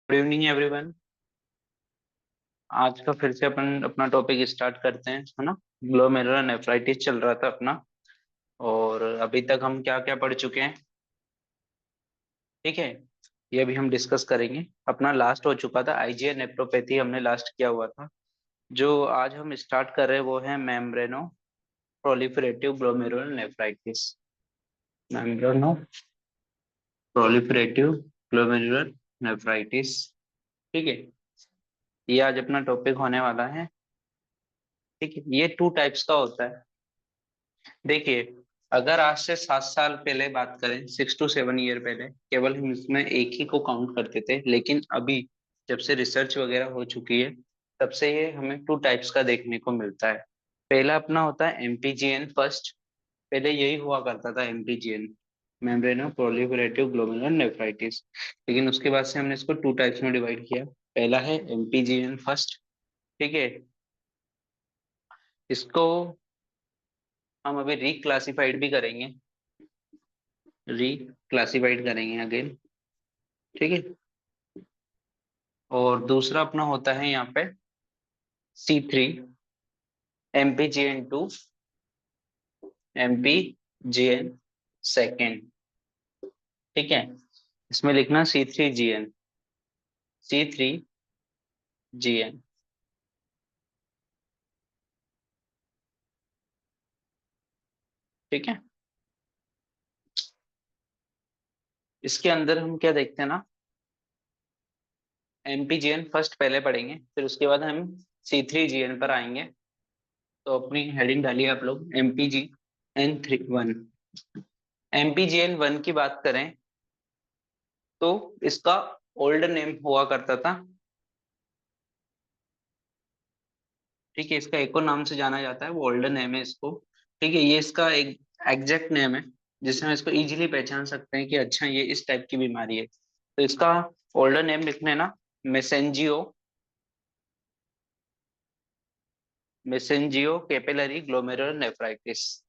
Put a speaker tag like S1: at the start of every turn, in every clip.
S1: Good evening everyone. आज का फिर से अपन अपना टॉपिक स्टार्ट करते हैं, है ना। ग्लोमेरुलर नेफ्राइटिस चल रहा था अपना। और अभी तक हम क्या क्या पढ़ चुके हैं, ठीक है। ये अभी हम डिस्कस करेंगे। अपना लास्ट हो चुका था आईजीए नेफ्रोपैथी, हमने लास्ट किया हुआ था। जो आज हम स्टार्ट कर रहे हैं वो है membranoproliferative glomerular nephritis. Membranoproliferative glomerular nephritis, ठीक है। ये आज अपना टॉपिक होने वाला है, ठीक है। ये टू टाइप्स का होता है। देखिए, अगर आज से 7 साल पहले बात करें, 6 to 7 ईयर पहले, केवल हम इसमें एक ही को काउंट करते थे। लेकिन अभी जब से रिसर्च वगैरह हो चुकी है, तब से ये हमें टू टाइप्स का देखने को मिलता है। पहला अपना होता है एमपीजीएन फर्स्ट। पहले यही हुआ करता था, एमपीजीएन, मेम्ब्रेनो प्रोलिफरेटिव ग्लोमेरुलर नेफ्राइटिस। लेकिन उसके बाद से हमने इसको टू टाइप्स में डिवाइड किया। पहला है एमपीजीएन फर्स्ट, ठीक है। इसको हम अभी रिक्लासिफाइड भी करेंगे, रिक्लासिफाइड करेंगे अगेन, ठीक है। और दूसरा अपना होता है यहाँ पे C3 MPGN2 MPGN सेकेंड, ठीक है। इसमें लिखना C3GN। ठीक है। इसके अंदर हम क्या देखते हैं ना, MPGN फर्स्ट पहले पढ़ेंगे, फिर उसके बाद हम C3GN पर आएंगे। तो अपनी हेडिंग डालिए आप लोग, MPGN1। MPGN1 की बात करें तो इसका ओल्ड नेम हुआ करता था, ठीक है। इसका एको नाम से जाना जाता है, वो ओल्ड नेम है इसको, ठीक है। ये इसका एक एग्जैक्ट नेम है, जिससे हम इसको इजीली पहचान सकते हैं कि अच्छा ये इस टाइप की बीमारी है। तो इसका ओल्डर नेम लिखने ना, मेसेंजियो, मेसेंजियो कैपिलरी ग्लोमेरुलर नेफ्राइटिस।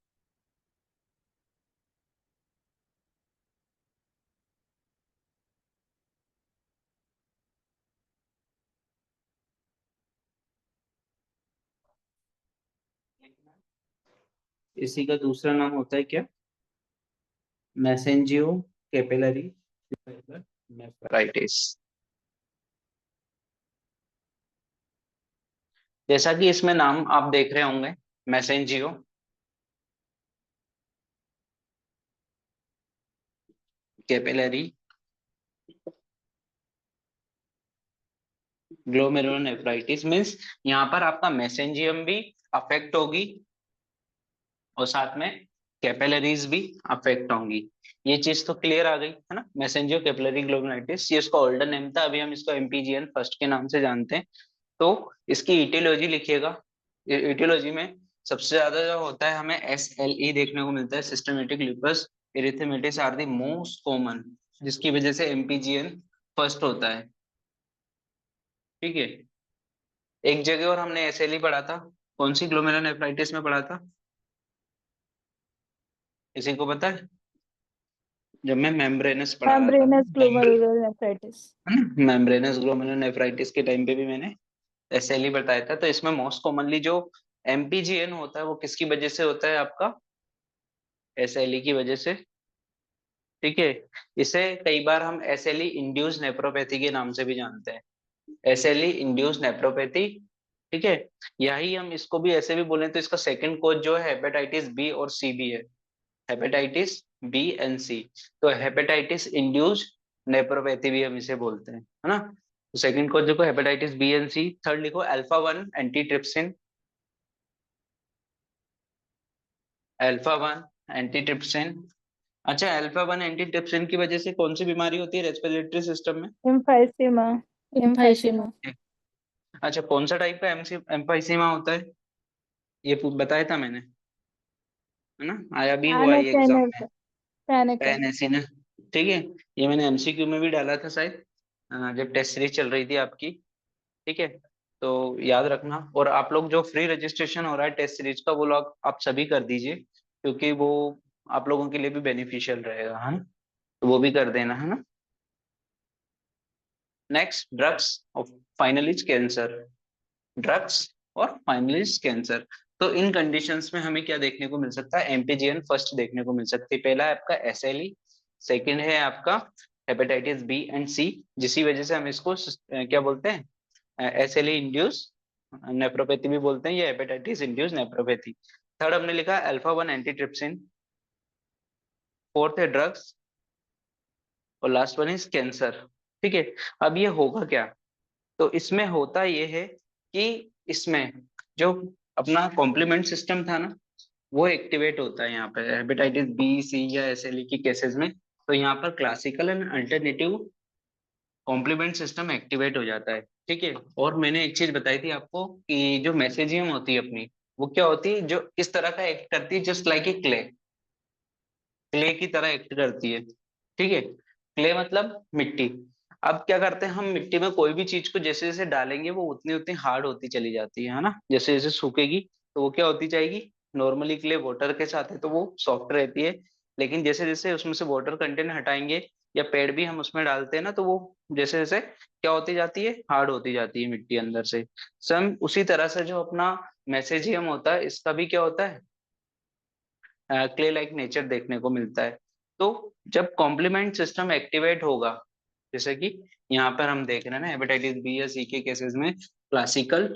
S1: इसी का दूसरा नाम होता है क्या, मैसेंजियो कैपिलरी नेफ्राइटिस। जैसा कि इसमें नाम आप देख रहे होंगे, मैसेंजियो कैपिलरी ग्लोमेरुलर नेफ्राइटिस मीन्स यहाँ पर आपका मैसेंजियम भी अफेक्ट होगी और साथ में कैपिलरीज भी अफेक्ट होंगी। ये चीज तो क्लियर आ गई है ना। मैसेंजियो कैपिलरी ग्लोमेरुलाइटिस, ये इसका ओल्डर नेम था, अभी हम इसको एमपीजीएन फर्स्ट के नाम से जानते हैं। तो इसकी इटियोलॉजी लिखिएगा। इटियोलॉजी में सबसे ज्यादा जो होता है, हमें SLE देखने को मिलता है, systematic lupus erythematosus are the most common, जिसकी वजह से एमपीजीएन फर्स्ट होता है, ठीक है। एक जगह और हमने SLE पढ़ा था, कौन सी ग्लोमेरुलर नेफ्राइटिस में पढ़ा था, किसी को पता है? जब मैं मेम्ब्रेनस पढ़ा रहा था,
S2: मेम्ब्रेनस ग्लोमेरुलर नेफ्राइटिस।
S1: है ना, मेम्ब्रेनस ग्लोमेरुलर नेफ्राइटिस के टाइम पे भी मैंने SLE बताया था। तो इसमें मोस्ट कॉमनली जो एमपीजीएन होता है वो किसकी वजह से होता है, आपका SLE की वजह से, ठीक है। इसे कई बार हम SLE इंड्यूस नेफ्रोपैथी के नाम से भी जानते हैं, SLE इंड्यूस नेफ्रोपैथी, ठीक है। यही हम इसको भी ऐसे भी बोले तो इसका सेकंड कोज जो है हेपेटाइटिस बी और सी भी है, हेपेटाइटिस बी एंड सी। तो हेपेटाइटिस इंड्यूस नेफ्रोपैथी भी हम इसे बोलते हैं, है ना। तो सेकंड कोज देखो hepatitis B and C. Third लिखो अल्फा 1 एंटीट्रिप्सिन, अल्फा 1 एंटीट्रिप्सिन। अच्छा, अल्फा 1 एंटीट्रिप्सिन की वजह से कौन सी बीमारी होती है रेस्पिरेटरी सिस्टम में?
S2: एम्फाइसीमा।
S3: एम्फाइसीमा।
S1: अच्छा, कौन सा टाइप का एम्फाइसीमा होता है, ये बताया था मैंने, है ना, आया भी हुआ
S2: पैनिक
S1: ये
S2: है
S1: एग्जाम
S2: ना,
S1: में।
S2: पैनिक है।
S1: पैन ऐसी ना, ठीक है। ये मैंने MCQ में भी डाला था शायद, जब टेस्ट सीरीज चल रही थी आपकी, ठीक है। तो याद रखना। और आप लोग जो फ्री रजिस्ट्रेशन हो रहा है टेस्ट सीरीज का, वो लोग आप सभी कर दीजिए, क्योंकि वो आप लोगों के लिए भी बेनिफिशियल रहेगा, है ना। तो वो भी कर देना, है ना। नेक्स्ट ड्रग्स और फाइनली कैंसर, ड्रग्स और फाइनली कैंसर। तो इन कंडीशंस में हमें क्या देखने को मिल सकता है, एमपीजीएन फर्स्ट देखने को मिल सकती है। पहला है आपका एसएलई, सेकंड है आपका हेपेटाइटिस बी एंड सी, जिसकी वजह से हम इसको क्या बोलते हैं, एसएलई इंड्यूस नेफ्रोपैथी भी बोलते हैं, या हेपेटाइटिस इंड्यूस नेफ्रोपैथी। थर्ड हमने लिखा अल्फा वन एंटीट्रिप्सिन, फोर्थ है ड्रग्स, और लास्ट वन इज कैंसर। ठीक है, अब ये होगा क्या, तो इसमें होता ये है कि इसमें जो अपना कॉम्प्लीमेंट सिस्टम था ना, वो एक्टिवेट होता है यहाँ पे हेपेटाइटिस बी सी या एसएलई की केसेस में। तो यहाँ पर classical and alternative complement system activate हो जाता है। ठीक है, और मैंने एक चीज बताई थी आपको कि जो मैसेजियम होती है अपनी, वो क्या होती है, जो इस तरह का एक्ट करती है, just like a clay, clay की तरह एक्ट करती है। ठीक है, क्ले मतलब मिट्टी। अब क्या करते हैं हम, मिट्टी में कोई भी चीज को जैसे जैसे डालेंगे वो उतनी उतनी हार्ड होती चली जाती है ना, जैसे जैसे सूखेगी तो वो क्या होती जाएगी। नॉर्मली क्ले वाटर के साथ है तो वो सॉफ्ट रहती है, लेकिन जैसे जैसे उसमें से वाटर कंटेंट हटाएंगे या पेड़ भी हम उसमें डालते हैं ना, तो वो जैसे जैसे क्या होती जाती है, हार्ड होती जाती है मिट्टी अंदर से। सम उसी तरह से जो अपना मैसेजियम होता है, इसका भी क्या होता है, क्ले लाइक नेचर देखने को मिलता है। तो जब कॉम्प्लीमेंट सिस्टम एक्टिवेट होगा, जैसे कि यहाँ पर हम देख रहे हैं ना, हेपेटाइटिस बी या सी के केसेस में classical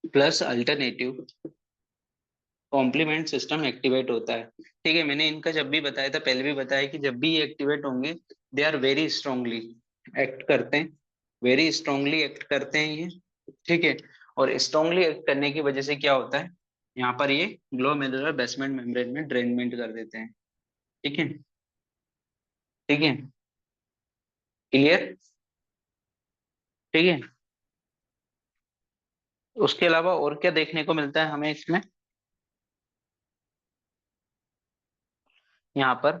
S1: plus alternative complement system activate होता है। ठीक है, मैंने इनका जब भी बताया था, पहले भी बताया कि जब भी ये एक्टिवेट होंगे, they are very strongly act करते हैं, वेरी स्ट्रांगली एक्ट करते हैं ये। ठीक है, और स्ट्रांगली एक्ट करने की वजह से क्या होता है, यहाँ पर ये ग्लोमेरुलर बेसमेंट मेम्ब्रेन में ड्रेनमेंट कर देते हैं। ठीक है, ठीक है, क्लियर, ठीक है। उसके अलावा और क्या देखने को मिलता है हमें इसमें, यहाँ पर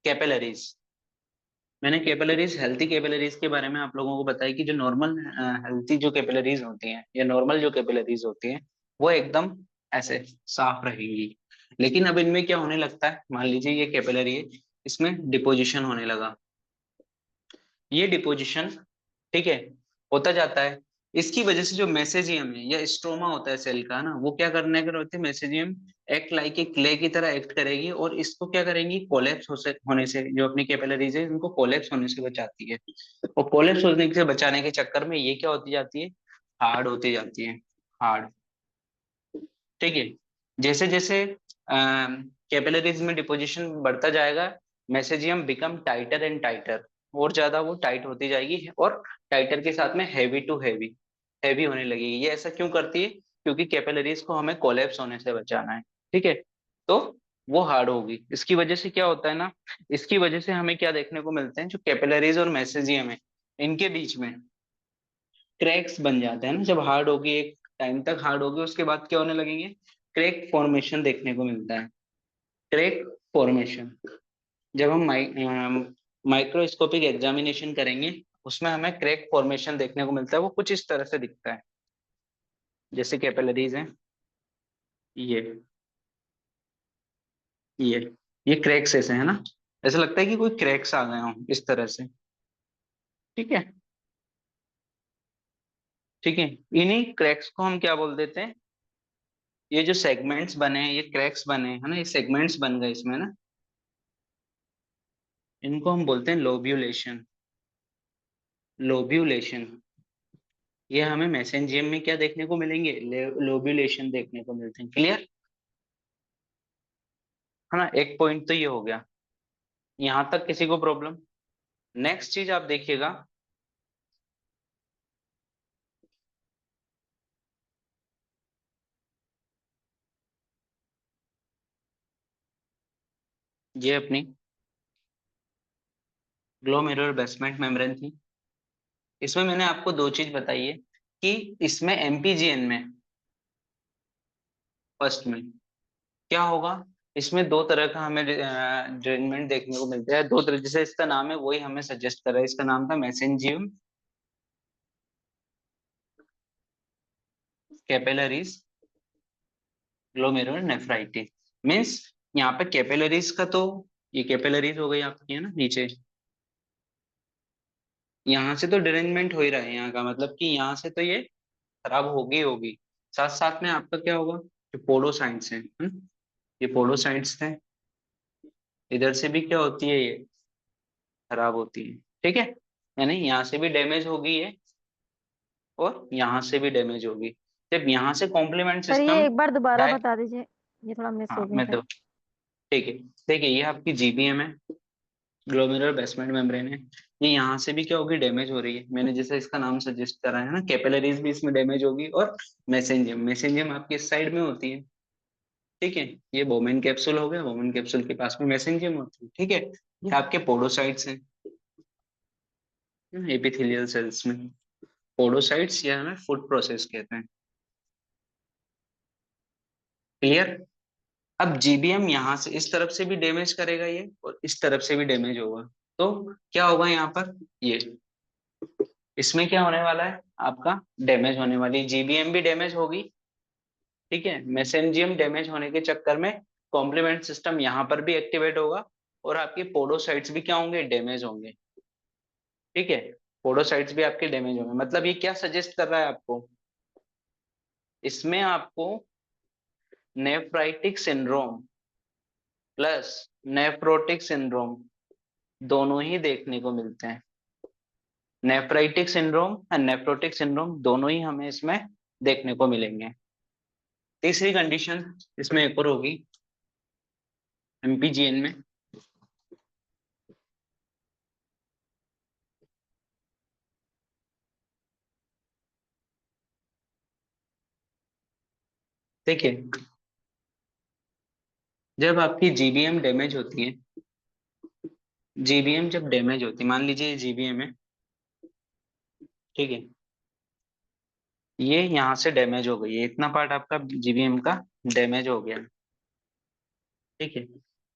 S1: कैपिलरीज, मैंने कैपिलरीज, हेल्थी कैपिलरीज के बारे में आप लोगों को बताया कि जो नॉर्मल हेल्थी जो कैपिलरीज होती हैं या नॉर्मल जो कैपिलरीज होती हैं, वो एकदम ऐसे साफ रहेंगी। लेकिन अब इनमें क्या होने लगता है, मान लीजिए ये कैपिलरी है, इसमें डिपोजिशन होने लगा, ये डिपोजिशन, ठीक है, होता जाता है। इसकी वजह से जो मेसेजियम है या स्ट्रोमा होता है सेल का ना, वो क्या करने के होते हैं, मेसेजियम एक्ट लाइक ए क्ले की तरह एक्ट करेगी, और इसको क्या करेंगी, कोलेप्स होने से, जो अपनी कैपिलरीज है इनको कोलेप्स होने से बचाती है। और कोलेप्स होने से बचाने के चक्कर में ये क्या होती जाती है, हार्ड होती जाती है, हार्ड। ठीक है, जैसे जैसे कैपिलरीज में डिपोजिशन बढ़ता जाएगा, मेसेजियम बिकम टाइटर एंड टाइटर, और ज्यादा वो टाइट होती जाएगी, और टाइटर के साथ में हैवी टू हैवी, हैवी होने लगेगी। ये ऐसा क्यों करती है, क्योंकि कैपिलरीज को हमें कोलेप्स होने से बचाना है। ठीक है, तो वो हार्ड होगी। इसकी वजह से क्या होता है ना, इसकी वजह से हमें क्या देखने को मिलते हैं, जो कैपिलरीज और मेसेजियम है, इनके बीच में क्रैक्स बन जाते हैं ना, जब हार्ड होगी, एक टाइम तक हार्ड होगी, उसके बाद क्या होने लगेंगे, क्रैक फॉर्मेशन देखने को मिलता है, क्रैक फॉर्मेशन। जब हम माइक्रोस्कोपिक एग्जामिनेशन करेंगे, उसमें हमें क्रैक फॉर्मेशन देखने को मिलता है, वो कुछ इस तरह से दिखता है, जैसे कैपिलरीज हैं, ये ये ये क्रैक्स ऐसे है ना, ऐसा लगता है कि कोई क्रैक्स आ गए हों इस तरह से। ठीक है, ठीक है, इन्हीं क्रैक्स को हम क्या बोल देते हैं, ये जो सेगमेंट्स बने हैं, ये क्रैक्स बने हैं ना, ये सेगमेंट्स बन गए इसमें ना, इनको हम बोलते हैं लोब्यूलेशन, लोब्यूलेशन। ये हमें मेसेंजियम में क्या देखने को मिलेंगे, लोब्यूलेशन देखने को मिलते हैं। क्लियर है ना, एक पॉइंट तो ये हो गया, यहां तक किसी को प्रॉब्लम। नेक्स्ट चीज आप देखिएगा, ये अपनी ग्लोमेरुलर बेसमेंट मेम्ब्रेन थी। इसमें मैंने आपको दो चीज बताई है कि इसमें एमपीजीएन में फर्स्ट में क्या होगा, इसमें दो तरह का हमें ड्रेनमेंट देखने को मिलता है, दो तरह, जैसे इसका नाम है वही हमें सजेस्ट कर रहा है, इसका नाम था मैसेंजियम कैपिलरीज ग्लोमेरुलर नेफ्राइटिस। मीन्स यहाँ पे कैपिलरीज का तो, ये कैपिलरीज हो गई आपकी है ना नीचे, यहाँ से तो डिरेंजमेंट हो ही रहा है, यहाँ का मतलब कि यहाँ से तो ये खराब होगी होगी। साथ साथ में आपका क्या होगा, जो पोडोसाइट्स है, ये पोडोसाइट्स है, इधर से भी क्या होती है, ये खराब होती है। ठीक है, यानी यहाँ से भी डैमेज होगी ये, और यहाँ से भी डैमेज होगी। जब यहाँ से कॉम्प्लीमेंट
S3: सर ये
S1: सिस्टम
S3: एक बार दोबारा
S1: डाय,
S3: बता दीजिए, ये थोड़ा मिस हो
S1: हाँ
S3: गया
S1: मैं
S3: था।
S1: तो, ठीक है, देखिए ये आपकी जीबीएम है, ग्लोमेरुलर बेसमेंट मेम्ब्रेन है। ये यहाँ से भी क्या होगी, डैमेज हो रही है। मैंने जैसे इसका नाम सजेस्ट करा है ना, कैपिलरीज भी इसमें डैमेज होगी, और मैसेंजियम, मैसेंजियम आपकी इस साइड में होती है। ठीक है, ये बोमेन कैप्सूल हो गया, बोमेन कैप्सूल के पास में मैसेंजियम होती है। ठीक है, ये आपके पोडोसाइट्स हैं, एपिथेलियल सेल्स में। पोडोसाइट्स या हमें फूड प्रोसेस कहते हैं। क्लियर। अब जीबीएम यहाँ से इस तरफ से भी डैमेज करेगा ये, और इस तरफ से भी डैमेज होगा। तो क्या होगा यहाँ पर, ये इसमें क्या होने वाला है, आपका डैमेज होने वाली जीबीएम भी डैमेज होगी। ठीक है, मैसेंजियम डैमेज होने के चक्कर में कॉम्प्लीमेंट सिस्टम यहाँ पर भी एक्टिवेट होगा, और आपके पोडोसाइट्स भी क्या होंगे, डैमेज होंगे। ठीक है, पोडोसाइट्स भी आपके डैमेज होंगे। मतलब ये क्या सजेस्ट कर रहा है आपको, इसमें आपको nephritic syndrome plus nephrotic syndrome दोनों ही देखने को मिलते हैं। Nephritic syndrome and nephrotic syndrome दोनों ही हमें इसमें देखने को मिलेंगे। तीसरी कंडीशन इसमें एक और होगी, एमपीजीएन में। देखिए, जब आपकी जीबीएम डैमेज होती है, जीबीएम जब डैमेज होती है, मान लीजिए जीबीएम है, ठीक है, ये यहाँ से डैमेज हो गई है, इतना पार्ट आपका जीबीएम का डैमेज हो गया। ठीक है,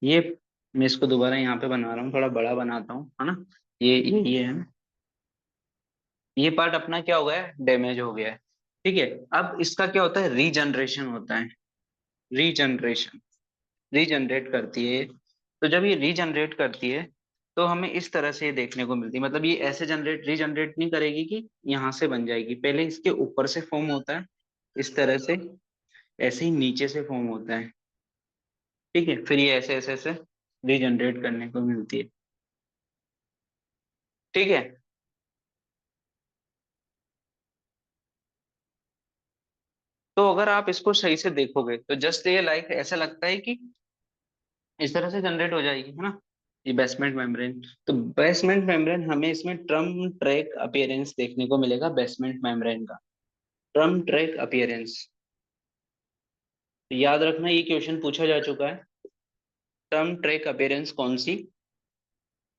S1: ये मैं इसको दोबारा यहाँ पे बना रहा हूँ, थोड़ा बड़ा बनाता हूँ, है ना। ये है, ये पार्ट अपना क्या हो गया है, डैमेज हो गया है। ठीक है, अब इसका क्या होता है, रीजनरेशन होता है। रीजनरेशन, रीजनरेट करती है। तो जब ये रीजनरेट करती है, तो हमें इस तरह से ये देखने को मिलती है। मतलब ये ऐसे जनरेट रीजनरेट नहीं करेगी कि यहाँ से बन जाएगी, पहले इसके ऊपर से फॉर्म होता है इस तरह से, ऐसे ही नीचे से फॉर्म होता है। ठीक है, फिर ये ऐसे ऐसे ऐसे रीजनरेट करने को मिलती है। ठीक है, तो अगर आप इसको सही से देखोगे तो जस्ट ये लाइक ऐसा लगता है कि इस तरह से जनरेट हो जाएगी, है ना, ये बेसमेंट मेम्ब्रेन। तो बेसमेंट मेम्ब्रेन हमें इसमें ट्रम ट्रैक अपीयरेंस देखने को मिलेगा, बेसमेंट मेम्ब्रेन का ट्रम ट्रैक अपीयरेंस। याद रखना, ये क्वेश्चन पूछा जा चुका है। ट्रम ट्रैक अपीयरेंस कौन सी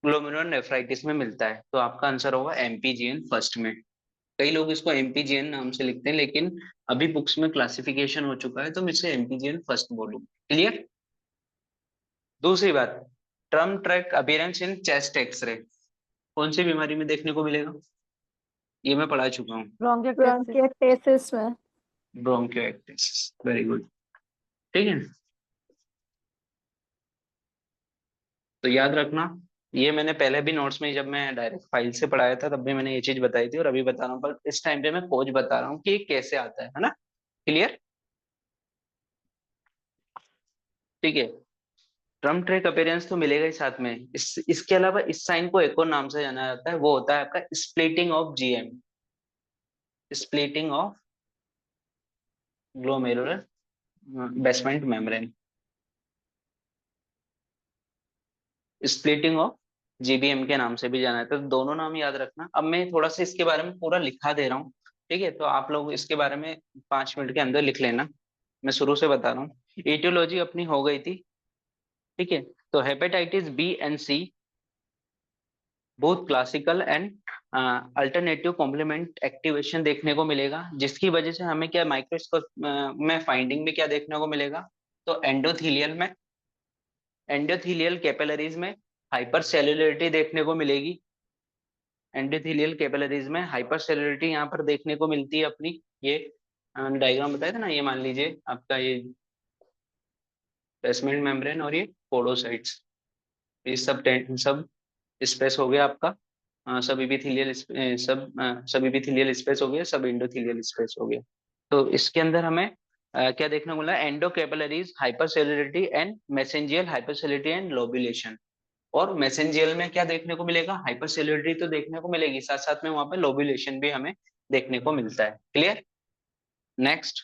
S1: ग्लोमेरुलर नेफ्राइटिस में मिलता है, तो आपका आंसर होगा एमपीजीएन फर्स्ट में। कई लोग इसको एमपीजीएन नाम से लिखते हैं, लेकिन अभी बुक्स में क्लासिफिकेशन हो चुका है, तो मैं इसे एमपीजीएन फर्स्ट बोलूँ। क्लियर। दूसरी बात, tram track appearance in chest x-ray कौन सी बीमारी में देखने को मिलेगा, ये मैं पढ़ा चुका हूँ।
S3: ब्रोंकियोटेसिस।
S2: ब्रोंकियोटेसिस में।
S1: ब्रोंकियोएक्टिस, वेरी गुड। ठीक है, तो याद रखना, ये मैंने पहले भी नोट्स में, जब मैं डायरेक्ट फाइल से पढ़ाया था तब भी मैंने ये चीज बताई थी, और अभी बता रहा हूँ, पर इस टाइम पे मैं खोज बता रहा हूँ कि ये कैसे आता है ना। क्लियर। ठीक है, ट्रम ट्रैक अपीयरेंस तो मिलेगा ही साथ में, इसके अलावा इस साइन को एक और नाम से जाना जाता है, वो होता है आपका splitting of GM, splitting of glomerular basement membrane, splitting of GBM के नाम से भी जाना जाता है। तो दोनों नाम याद रखना। अब मैं थोड़ा सा इसके बारे में पूरा लिखा दे रहा हूँ, ठीक है, तो आप लोग इसके बारे में 5 मिनट के अंदर लिख लेना। मैं शुरू से बता रहा हूँ, एटियोलॉजी अपनी हो गई थी। ठीक है, तो hepatitis B and C both classical and alternative complement activation देखने को मिलेगा, जिसकी वजह से हमें क्या माइक्रोस्कोप में फाइंडिंग में क्या देखने को मिलेगा, तो एंडोथीलियल कैपिलरीज में हाइपर सेल्युलरिटी देखने को मिलेगी। एंडोथेलियल कैपिलरीज में हाइपर सेल्युलरिटी यहाँ पर देखने को मिलती है अपनी। ये डायग्राम बताया था ना, ये मान लीजिए आपका ये बेसमेंट मेम्ब्रेन और ये पोडोसाइट्स, ये सब सब स्पेस हो गया आपका। सब इपिथेलियल सब इपिथेलियल स्पेस हो गया, सब एंडोथेलियल स्पेस हो गया। तो इसके अंदर हमें क्या देखने को मिला, endo capillaries, hypercellularity and mesangial hypercellularity and lobulation. और मैसेंजियल में क्या देखने को मिलेगा, हाइपरसेलुलरिटी तो देखने को मिलेगी, साथ साथ में वहां पे लोबुलेशन भी हमें देखने को मिलता है। क्लियर। नेक्स्ट,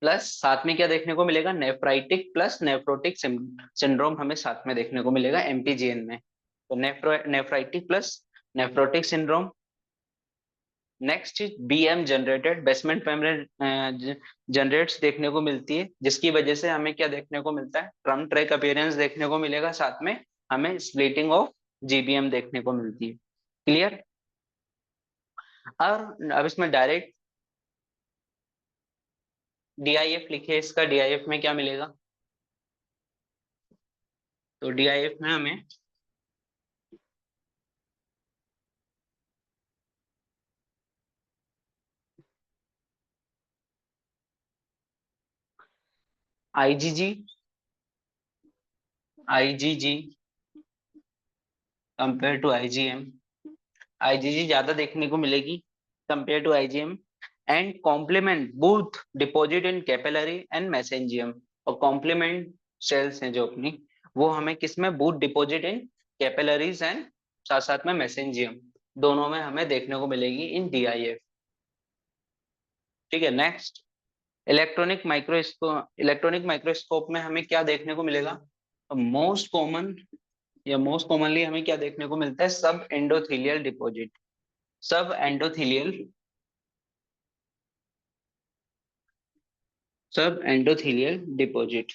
S1: प्लस साथ में क्या देखने को मिलेगा, नेफ्राइटिक प्लस नेफ्रोटिक सिंड्रोम हमें साथ में देखने को मिलेगा एमपीजीएन में। तो nephritic plus nephrotic syndrome. Next चीज BM generated, basement membrane generates देखने को मिलती है, जिसकी वजह से हमें क्या देखने को मिलता है, ट्रंक ट्रैक अपीयरेंस देखने को मिलेगा, साथ में हमें स्प्लिटिंग ऑफ जीबीएम देखने को मिलती है। क्लियर। और अब इसमें डायरेक्ट डीआईएफ लिखे, इसका डीआईएफ में क्या मिलेगा, तो डीआईएफ में हमें IgG, IgG compare to IgM, IgG ज्यादा देखने को मिलेगी compare to IgM. And complement both deposit in capillary and mesangium. और कॉम्प्लीमेंट सेल्स हैं जो अपनी, वो हमें किसमें, both deposit in capillaries and साथ साथ में मैसेंजियम, दोनों में हमें देखने को मिलेगी इन डीआईएफ। ठीक है। नेक्स्ट, इलेक्ट्रॉनिक माइक्रोस्कोप में हमें क्या देखने को मिलेगा, मोस्ट कॉमन या मोस्ट कॉमनली हमें क्या देखने को मिलता है, सब एंडोथेलियल डिपॉजिट, सब एंडोथेलियल, सब एंडोथेलियल डिपॉजिट।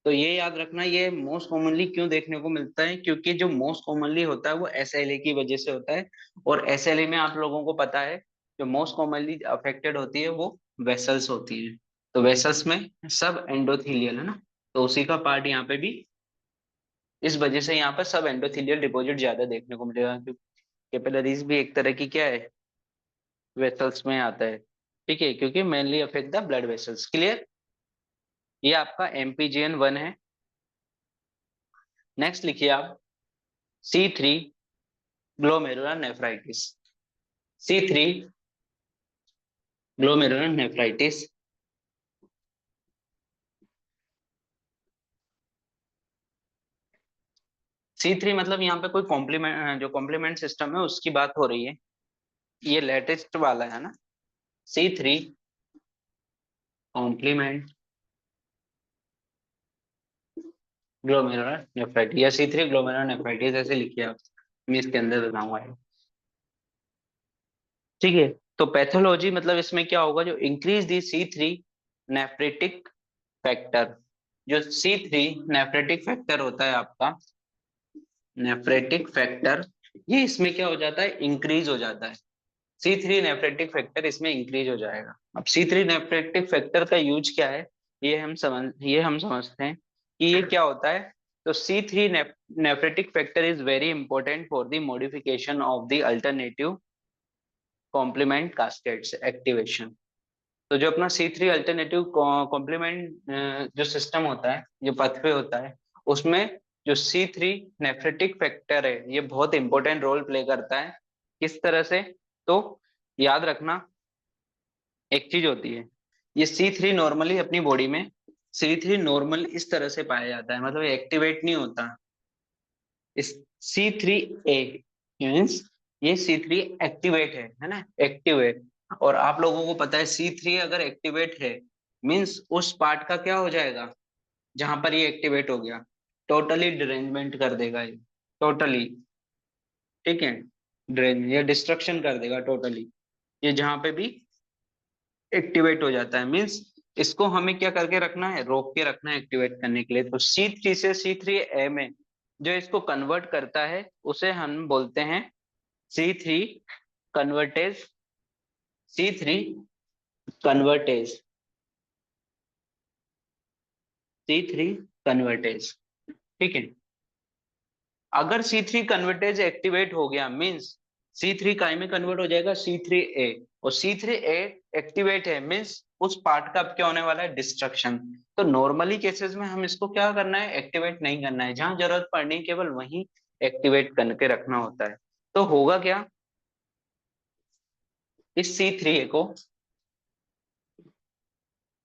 S1: तो ये याद रखना, ये मोस्ट कॉमनली क्यों देखने को मिलता है, क्योंकि जो मोस्ट कॉमनली होता है वो एसएलए की वजह से होता है। और एसएलए में आप लोगों को पता है, जो मोस्ट कॉमनली अफेक्टेड होती है वो वेसल्स होती है। तो वेसल्स में सब एंडोथेलियल है ना, तो उसी का पार्ट यहाँ पे भी, इस वजह से यहाँ पर सब एंडोथेलियल डिपॉजिट ज्यादा देखने को मिलेगा, क्योंकि कैपिलरीज भी एक तरह की क्या है, वेसल्स में आता है। ठीक है, क्योंकि mainly affect the blood vessels. Clear. ये आपका एमपीजीएन 1 है। नेक्स्ट लिखिए आप, C3 glomerular nephritis, C3 glomerular nephritis. C3 मतलब यहाँ पे कोई कॉम्प्लीमेंट, जो कॉम्प्लीमेंट सिस्टम है उसकी बात हो रही है, ये लेटेस्ट वाला है ना, C3 कॉम्प्लीमेंट ग्लोमेरुलर नेफ्राइटिस या C3 ग्लोमेरुलर नेफ्राइटिस, ऐसे लिखिए आप, मैं इसके अंदर बताऊंगा। ठीक है। तो पैथोलॉजी मतलब इसमें क्या होगा, जो increase the C3 nephritic factor, जो C3 नेफ्रेटिक फैक्टर होता है आपका, नेफ्रेटिक फैक्टर, ये इसमें क्या हो जाता है, इंक्रीज हो जाता है। C3 नेफ्रेटिक फैक्टर इसमें इंक्रीज हो जाएगा। अब C3 नेफ्रेटिक फैक्टर का यूज क्या है, ये हम समझते हैं कि ये क्या होता है। तो C3 nephritic factor is very important for the modification of the alternative complement cascades activation. तो जो अपना C3 अल्टरनेटिव कॉम्प्लीमेंट जो सिस्टम होता है, जो पाथवे होता है, उसमें जो C3 नेफ्रेटिक फैक्टर है, ये बहुत इंपॉर्टेंट रोल प्ले करता है। किस तरह से, तो याद रखना, एक चीज होती है, ये C3 नॉर्मली अपनी बॉडी में, C3 नॉर्मल इस तरह से पाया जाता है, मतलब एक्टिवेट नहीं होता। इस C3A मीन्स ये C3 एक्टिवेट है ना, एक्टिवेट। और आप लोगों को पता है C3 अगर एक्टिवेट है मीन्स उस पार्ट का क्या हो जाएगा, जहां पर ये एक्टिवेट हो गया, टोटली डिरेंजमेंट कर देगा ये, टोटली। ठीक है, ड्रेन या डिस्ट्रक्शन कर देगा टोटली, ये जहां पे भी एक्टिवेट हो जाता है मीन्स, इसको हमें क्या करके रखना है, रोक के रखना है एक्टिवेट करने के लिए। तो C3 से C3A में जो इसको कन्वर्ट करता है उसे हम बोलते हैं C3 convertase, C3 convertase, C3 convertase. ठीक है। अगर C3 कन्वर्टेज एक्टिवेट हो गया मींस C3 काय में कन्वर्ट हो जाएगा, C3A। और C3A एक्टिवेट है मींस उस पार्ट का अब क्या होने वाला है, डिस्ट्रक्शन। तो नॉर्मली केसेस में हम इसको क्या करना है, एक्टिवेट नहीं करना है, जहां जरूरत पड़नी केवल वहीं एक्टिवेट करके रखना होता है। तो होगा क्या, इस C3A को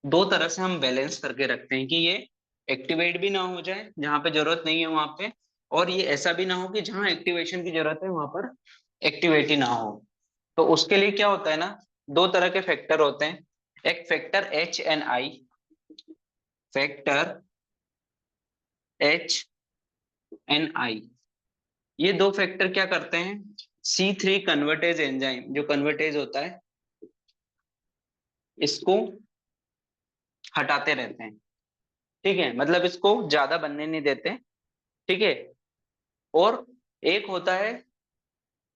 S1: दो तरह से हम बैलेंस करके रखते हैं कि ये एक्टिवेट भी ना हो जाए जहां पे जरूरत नहीं है वहां पे, और ये ऐसा भी ना हो कि जहां एक्टिवेशन की जरूरत है वहां पर एक्टिवेट ही ना हो। तो उसके लिए क्या होता है ना, दो तरह के फैक्टर होते हैं, एक फैक्टर HNI, फैक्टर HNI, ये दो फैक्टर क्या करते हैं, C3 कन्वर्टेज एंजाइम जो कन्वर्टेज होता है इसको हटाते रहते हैं। ठीक है, मतलब इसको ज्यादा बनने नहीं देते। ठीक है, और एक होता है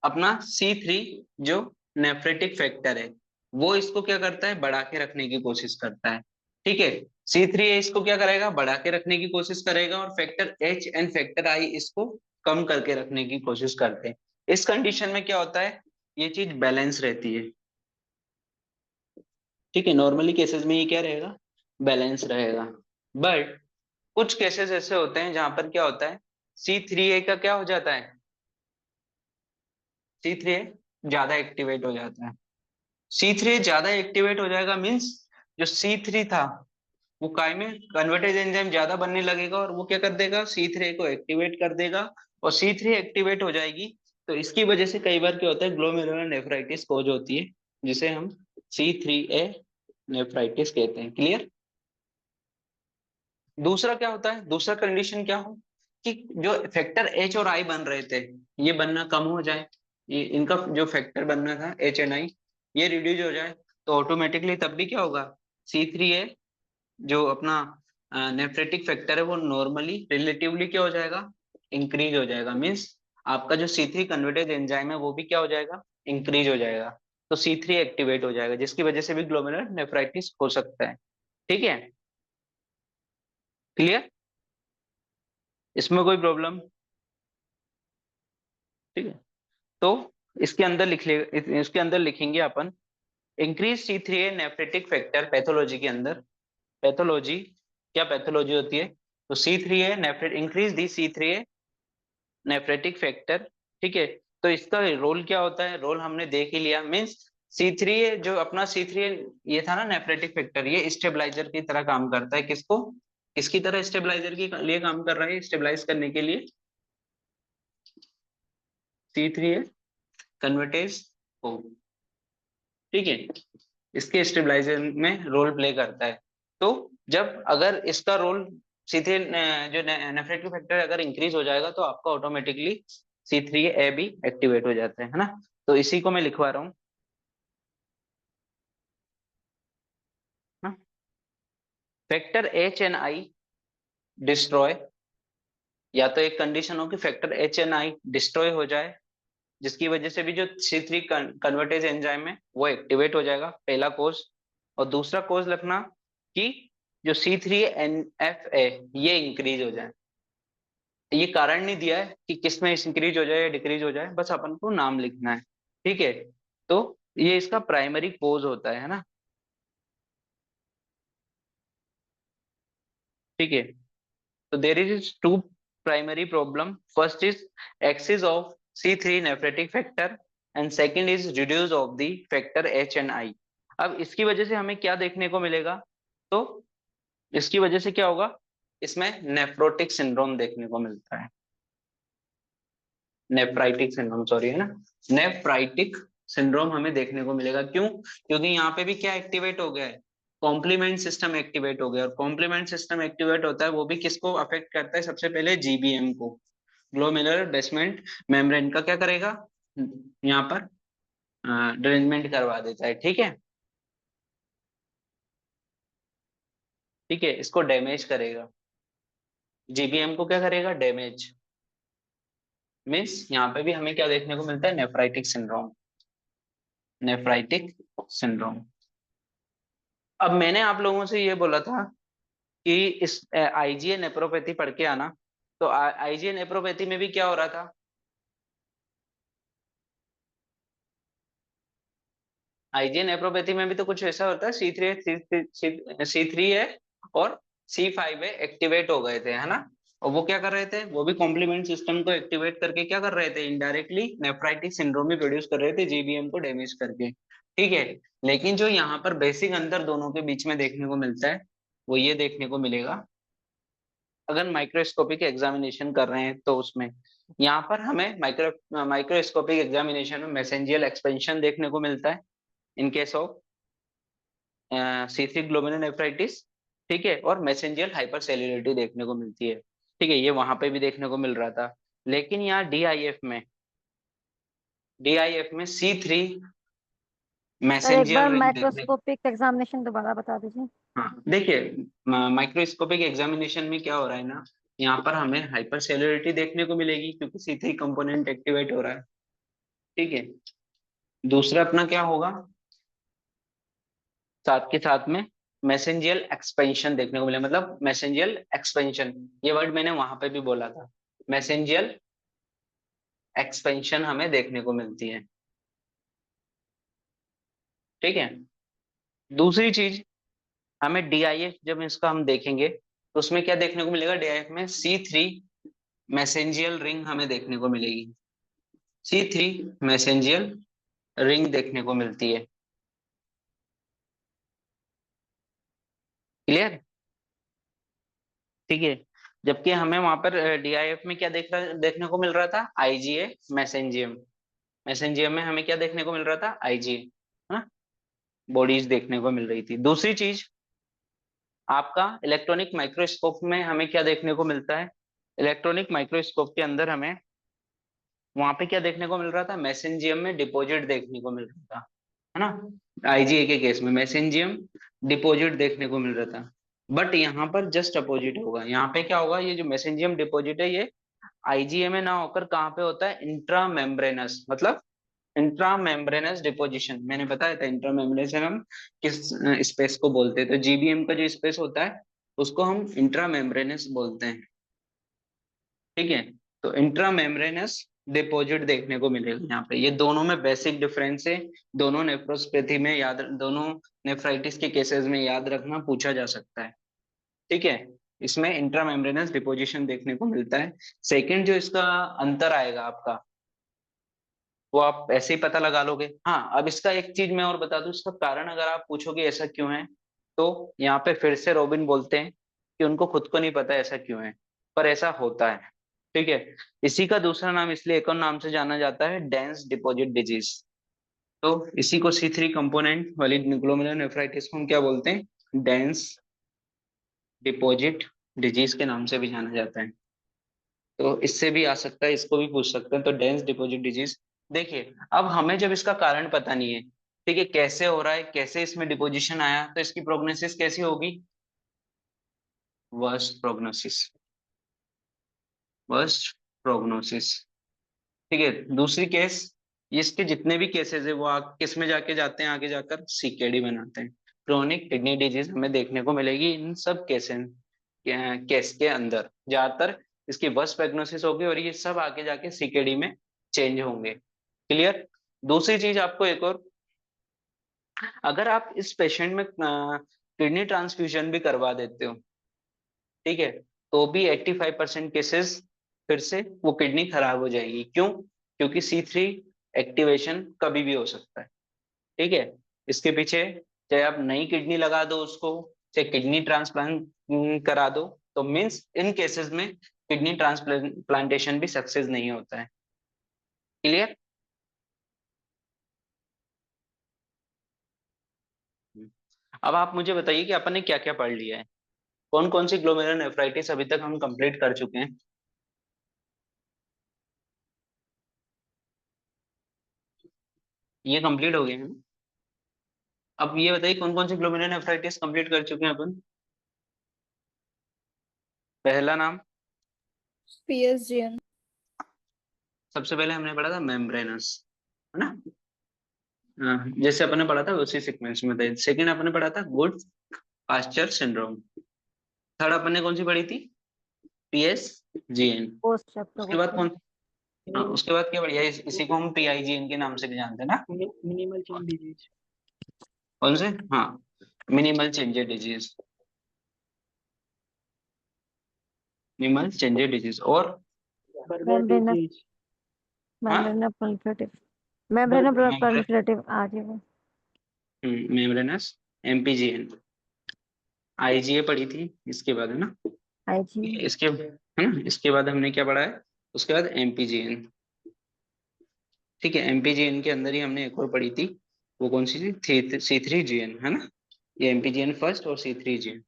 S1: अपना C3 जो नेफ्रेटिक फैक्टर है, वो इसको क्या करता है, बढ़ा के रखने की कोशिश करता है। ठीक है, C3 इसको क्या करेगा, बढ़ा के रखने की कोशिश करेगा, और factor H and factor I इसको कम करके रखने की कोशिश करते हैं। इस कंडीशन में क्या होता है, ये चीज बैलेंस रहती है। ठीक है, नॉर्मली केसेस में ये क्या रहेगा, बैलेंस रहेगा। बट कुछ केसेस ऐसे होते हैं जहां पर क्या होता है, C3A का क्या हो जाता है, C3A ज्यादा एक्टिवेट हो जाता है। C3A ज्यादा एक्टिवेट हो जाएगा मीन्स जो C3 था वो काय में कन्वर्टेज एंजाइम ज्यादा बनने लगेगा, और वो क्या कर देगा, C3A को एक्टिवेट कर देगा, और C3 एक्टिवेट हो जाएगी। तो इसकी वजह से कई बार क्या होता है, ग्लोमेरुलर नेफ्राइटिस कोज होती है, जिसे हम C3A नेफ्राइटिस कहते हैं। क्लियर। दूसरा क्या होता है, दूसरा कंडीशन क्या हो कि जो फैक्टर H और I बन रहे थे ये बनना कम हो जाए, ये इनका जो फैक्टर बनना था HNI ये रिड्यूस हो जाए, तो ऑटोमेटिकली तब भी क्या होगा, C3A जो अपना नेफ्रेटिक फैक्टर है वो नॉर्मली रिलेटिवली क्या हो जाएगा, इंक्रीज हो जाएगा। मीन्स आपका जो C3 कन्वर्टेज एंजाइम है वो भी क्या हो जाएगा, इंक्रीज हो जाएगा। तो C3 एक्टिवेट हो जाएगा, जिसकी वजह से भी ग्लोमेरुलर नेफ्राइटिस हो सकता है। ठीक है, क्लियर, इसमें कोई प्रॉब्लम। ठीक है, तो इसके अंदर लिख ले, इसके अंदर लिखेंगे अपन increase C3A nephritic factor pathology के अंदर। पैथोलॉजी, क्या पैथोलॉजी होती है, तो C3A नेफ्रेट increase the C3A nephritic factor. ठीक है, तो इसका रोल क्या होता है, रोल हमने देख ही लिया। मींस C3A जो अपना C3A ये था ना नेफ्रेटिक फैक्टर, ये स्टेबलाइजर की तरह काम करता है। किसको, किसकी तरह स्टेबलाइजर के लिए काम कर रहा है, स्टेबलाइज करने के लिए C3A कन्वर्टेज को। ठीक है, इसके स्टेबलाइजर में रोल प्ले करता है। तो जब अगर इसका रोल सीधे जो नेफ्रेटिक फैक्टर अगर इंक्रीज हो जाएगा तो आपका ऑटोमेटिकली C3A भी एक्टिवेट हो जाता है ना। तो इसी को मैं लिखवा रहा हूँ ना, फैक्टर HNI डिस्ट्रॉय, या तो एक कंडीशन हो कि फैक्टर HNI डिस्ट्रॉय हो जाए, जिसकी वजह से भी जो C3 कन्वर्टेज एंजाइम है वो एक्टिवेट हो जाएगा, पहला कोज। और दूसरा कोज लिखना कि जो C3NFA ये इंक्रीज हो जाए। ये कारण नहीं दिया है कि किस में इंक्रीज हो जाए या डिक्रीज हो जाए, बस अपन को नाम लिखना है। ठीक है, तो ये इसका प्राइमरी कोज होता है ना। ठीक है, तो there is two primary problem, first is excess of C3 nephritic factor, and second is reduce of the factor HNI। अब इसकी वजह से हमें क्या देखने को मिलेगा, तो इसकी वजह से क्या होगा, इसमें नेफ्रोटिक सिंड्रोम देखने को मिलता है, नेफ्राइटिक सिंड्रोम सॉरी है ना, नेफ्राइटिक सिंड्रोम हमें देखने को मिलेगा। क्यों, क्योंकि यहाँ पे भी क्या एक्टिवेट हो गया है, कॉम्प्लीमेंट सिस्टम एक्टिवेट हो गया, और कॉम्प्लीमेंट सिस्टम एक्टिवेट होता है वो भी किसको अफेक्ट करता है, सबसे पहले GBM को, ग्लोमेरुलर बेसमेंट मेम्ब्रेन का क्या करेगा, यहाँ पर ड्रेनमेंट करवा देता है। ठीक है, ठीक है, इसको डैमेज करेगा, GBM को क्या करेगा, डैमेज। मीन्स यहाँ पे भी हमें क्या देखने को मिलता है, नेफ्राइटिक सिंड्रोम, नेफ्राइटिक सिंड्रोम। अब मैंने आप लोगों से ये बोला था कि इस IgA नेप्रोपैथी पढ़ के आना, तो IgA नेप्रोपैथी में भी क्या हो रहा था, IgA नेप्रोपैथी में भी तो कुछ ऐसा होता है, C3 है और C5 है एक्टिवेट हो गए थे, है ना। और वो क्या कर रहे थे, वो भी कॉम्प्लीमेंट सिस्टम को एक्टिवेट करके क्या कर रहे थे, इनडायरेक्टली नेफ्राइटिक सिंड्रोम भी प्रोड्यूस कर रहे थे जीबीएम को डैमेज करके। ठीक है, लेकिन जो यहाँ पर बेसिक अंतर दोनों के बीच में देखने को मिलता है वो ये देखने को मिलेगा, अगर माइक्रोस्कोपिक एग्जामिनेशन कर रहे हैं तो उसमें यहाँ पर हमें माइक्रोस्कोपिक एग्जामिनेशन में मैसेंजियल एक्सपेंशन देखने को मिलता है in case of C3 glomerulonephritis. ठीक है, और मैसेंजियल हाइपरसेल्युलरिटी देखने को मिलती है। ठीक है, ये वहां पे भी देखने को मिल रहा था, लेकिन यहाँ डीआईएफ में C3
S3: सर एक
S1: मैसेंजियल
S3: बार
S1: रिंग देखने।
S3: माइक्रोस्कोपिक एग्जामिनेशन दोबारा बता दीजिए।
S1: हाँ देखिए, माइक्रोस्कोपिक एग्जामिनेशन में क्या हो रहा है ना, यहाँ पर हमें हाइपरसेल्युलरिटी देखने को मिलेगी क्योंकि C3 कंपोनेंट एक्टिवेट हो रहा है। ठीक है, दूसरा अपना क्या होगा, साथ के साथ में मैसेंजियल एक्सपेंशन देखने को मिले, मतलब मैसेंजियल एक्सपेंशन, ये वर्ड मैंने वहां पे भी बोला था, मैसेंजियल एक्सपेंशन हमें देखने को मिलती है। ठीक है, दूसरी चीज हमें डीआईएफ जब इसका हम देखेंगे तो उसमें क्या देखने को मिलेगा, डीआईएफ में C3 मैसेंजियल रिंग हमें देखने को मिलेगी, C3 मैसेंजियल रिंग देखने को मिलती है। क्लियर? ठीक है, जबकि हमें वहां पर डीआईएफ में क्या देखने को मिल रहा था, आईजीए मैसेंजियम। मैसेंजियम में हमें क्या देखने को मिल रहा था, आईजीए, है ना, बॉडीज देखने को मिल रही थी। दूसरी चीज आपका इलेक्ट्रॉनिक माइक्रोस्कोप में हमें क्या देखने को मिलता है, इलेक्ट्रॉनिक माइक्रोस्कोप के अंदर हमें वहां पे क्या देखने को मिल रहा था, मैसेंजियम में डिपॉजिट देखने को मिल रहा था, है ना, आईजीए के केस में मैसेंजियम डिपॉजिट देखने को मिल रहा था। बट यहाँ पर जस्ट अपोजिट होगा, यहाँ पे क्या होगा, ये जो मैसेंजियम डिपॉजिट है ये आईजीए में ना होकर कहाँ पे होता है, इंट्रा मेम्ब्रेनस, मतलब इंट्रा मेम्ब्रेनस डिपोजिशन। मैंने बताया था इंट्रा मेम्ब्रेनस हम किस स्पेस को बोलते हैं, तो जीबीएम का जो स्पेस होता है उसको हम इंट्रा मेम्ब्रेनस बोलते हैं। ठीक है, तो इंट्रा मेम्ब्रेनस डिपॉजिट देखने को मिलेगा यहाँ पे। ये दोनों में बेसिक डिफरेंस है, दोनों नेफ्रोस्पेथी में याद, दोनों नेफ्राइटिस के केसेस में याद रखना, पूछा जा सकता है। ठीक है, इसमें इंट्रा मेम्ब्रेनस डिपोजिशन देखने को मिलता है। सेकंड जो इसका अंतर आएगा आपका, वो आप ऐसे ही पता लगा लोगे। हाँ, अब इसका एक चीज मैं और बता दूं, इसका कारण अगर आप पूछोगे ऐसा क्यों है, तो यहाँ पे फिर से रॉबिन बोलते हैं कि उनको खुद को नहीं पता ऐसा क्यों है, पर ऐसा होता है। ठीक है, इसी का दूसरा नाम इसलिए एक और नाम से जाना जाता है, डेंस डिपॉजिट डिजीज। तो इसी को C3 कंपोनेंट वाली ग्लोमेरुलोनेफ्राइटिस को हम क्या बोलते हैं, डेंस डिपॉजिट डिजीज के नाम से भी जाना जाता है। तो इससे भी आ सकता है, इसको भी पूछ सकते हैं, तो डेंस डिपॉजिट डिजीज। देखिए, अब हमें जब इसका कारण पता नहीं है, ठीक है, कैसे हो रहा है, कैसे इसमें डिपोजिशन आया, तो इसकी प्रोग्नोसिस कैसी होगी, वर्स्ट प्रोग्नोसिस, वर्स्ट प्रोग्नोसिस। ठीक है, दूसरी केस, इसके जितने भी केसेस है वो किस में जाके जाते हैं, आगे जाकर सीकेडी बनाते हैं। क्रोनिक किडनी डिजीज हमें देखने को मिलेगी इन सब केस के अंदर ज्यादातर, इसकी वर्स्ट प्रोग्नोसिस होगी और ये सब आगे जाके सीकेडी में चेंज होंगे। क्लियर? दूसरी चीज आपको एक और, अगर आप इस पेशेंट में किडनी ट्रांसफ्यूजन भी करवा देते हो, ठीक है, तो भी 85% केसेस फिर से वो किडनी खराब हो जाएगी। क्यों? क्योंकि C3 एक्टिवेशन कभी भी हो सकता है। ठीक है, इसके पीछे चाहे आप नई किडनी लगा दो उसको, चाहे किडनी ट्रांसप्लांट करा दो, तो मीन्स इन केसेस में किडनी ट्रांसप्लांटेशन भी सक्सेस नहीं होता है। क्लियर? अब आप मुझे बताइए कि अपन ने क्या क्या पढ़ लिया है, कौन कौन सी ग्लोमेरुलोनेफ्राइटिस अभी तक हम कंप्लीट कर चुके हैं। ये कंप्लीट हो गए हैं। अब ये बताइए कौन कौन सी ग्लोमेरुलोनेफ्राइटिस कंप्लीट कर चुके हैं अपन। पहला नाम,
S2: PSGN।
S1: सबसे पहले हमने पढ़ा था मेम्ब्रेनस, है ना, जैसे अपन ने पढ़ा था उसी सीक्वेंस में था। सेकंड अपन ने पढ़ा था गुड पास्चर सिंड्रोम। थर्ड अपन ने कौन सी पढ़ी थी, PSGN।
S3: पोस्ट चैप्टर
S1: उसके बाद
S3: क्वेश्चन।
S1: कौन, हाँ, उसके बाद क्या बढ़िया, इसी को हम PIGN के नाम से भी जानते हैं ना,
S4: मिनिमल चेंज डिजीज।
S1: कौन से, हाँ, minimal change disease. Minimal changes disease और
S3: मेम्ब्रेनस
S1: हाँ
S3: मेम्ब्रेनस प्रोलिफरेटिव मेम्ब्रेनस प्रोलिफरेटिव आ जाएगा।
S1: मेम्ब्रेनस एमपीजीएन आईजीए पढ़ी थी इसके बाद, है ना?
S3: आईजी
S1: इसके है ना, इसके बाद हमने क्या पढ़ा है? उसके बाद एमपीजीएन। ठीक है, एमपीजीएन के अंदर ही हमने एक और पढ़ी थी, वो कौन सी थी? C3GN, है ना? ये एमपीजीएन फर्स्ट और C3GN।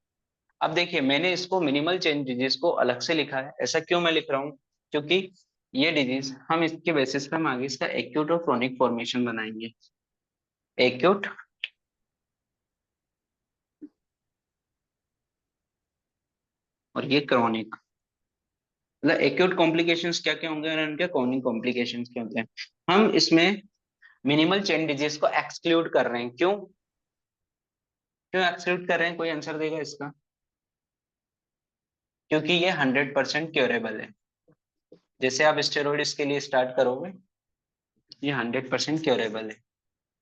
S1: अब देखिए, मैंने इसको मिनिमल चेंज डिजीज को अलग से लिखा है। ऐसा क्यों मैं लिख रहा हूँ? क्योंकि ये डिजीज हम इसके बेसिस पे हम आगे इसका एक्यूट और क्रोनिक फॉर्मेशन बनाएंगे। एक्यूट और ये क्रोनिक, मतलब एक्यूट कॉम्प्लिकेशंस क्या क्या होंगे और उनके क्रोनिक कॉम्प्लिकेशंस क्या होते हैं। हम इसमें मिनिमल चेन डिजीज को एक्सक्लूड कर रहे हैं। क्यों क्यों एक्सक्लूड कर रहे हैं? कोई आंसर देगा इसका? क्योंकि ये 100% क्योरेबल है। जैसे आप स्टेरॉइड्स के लिए स्टार्ट करोगे, ये 100% क्योरेबल है।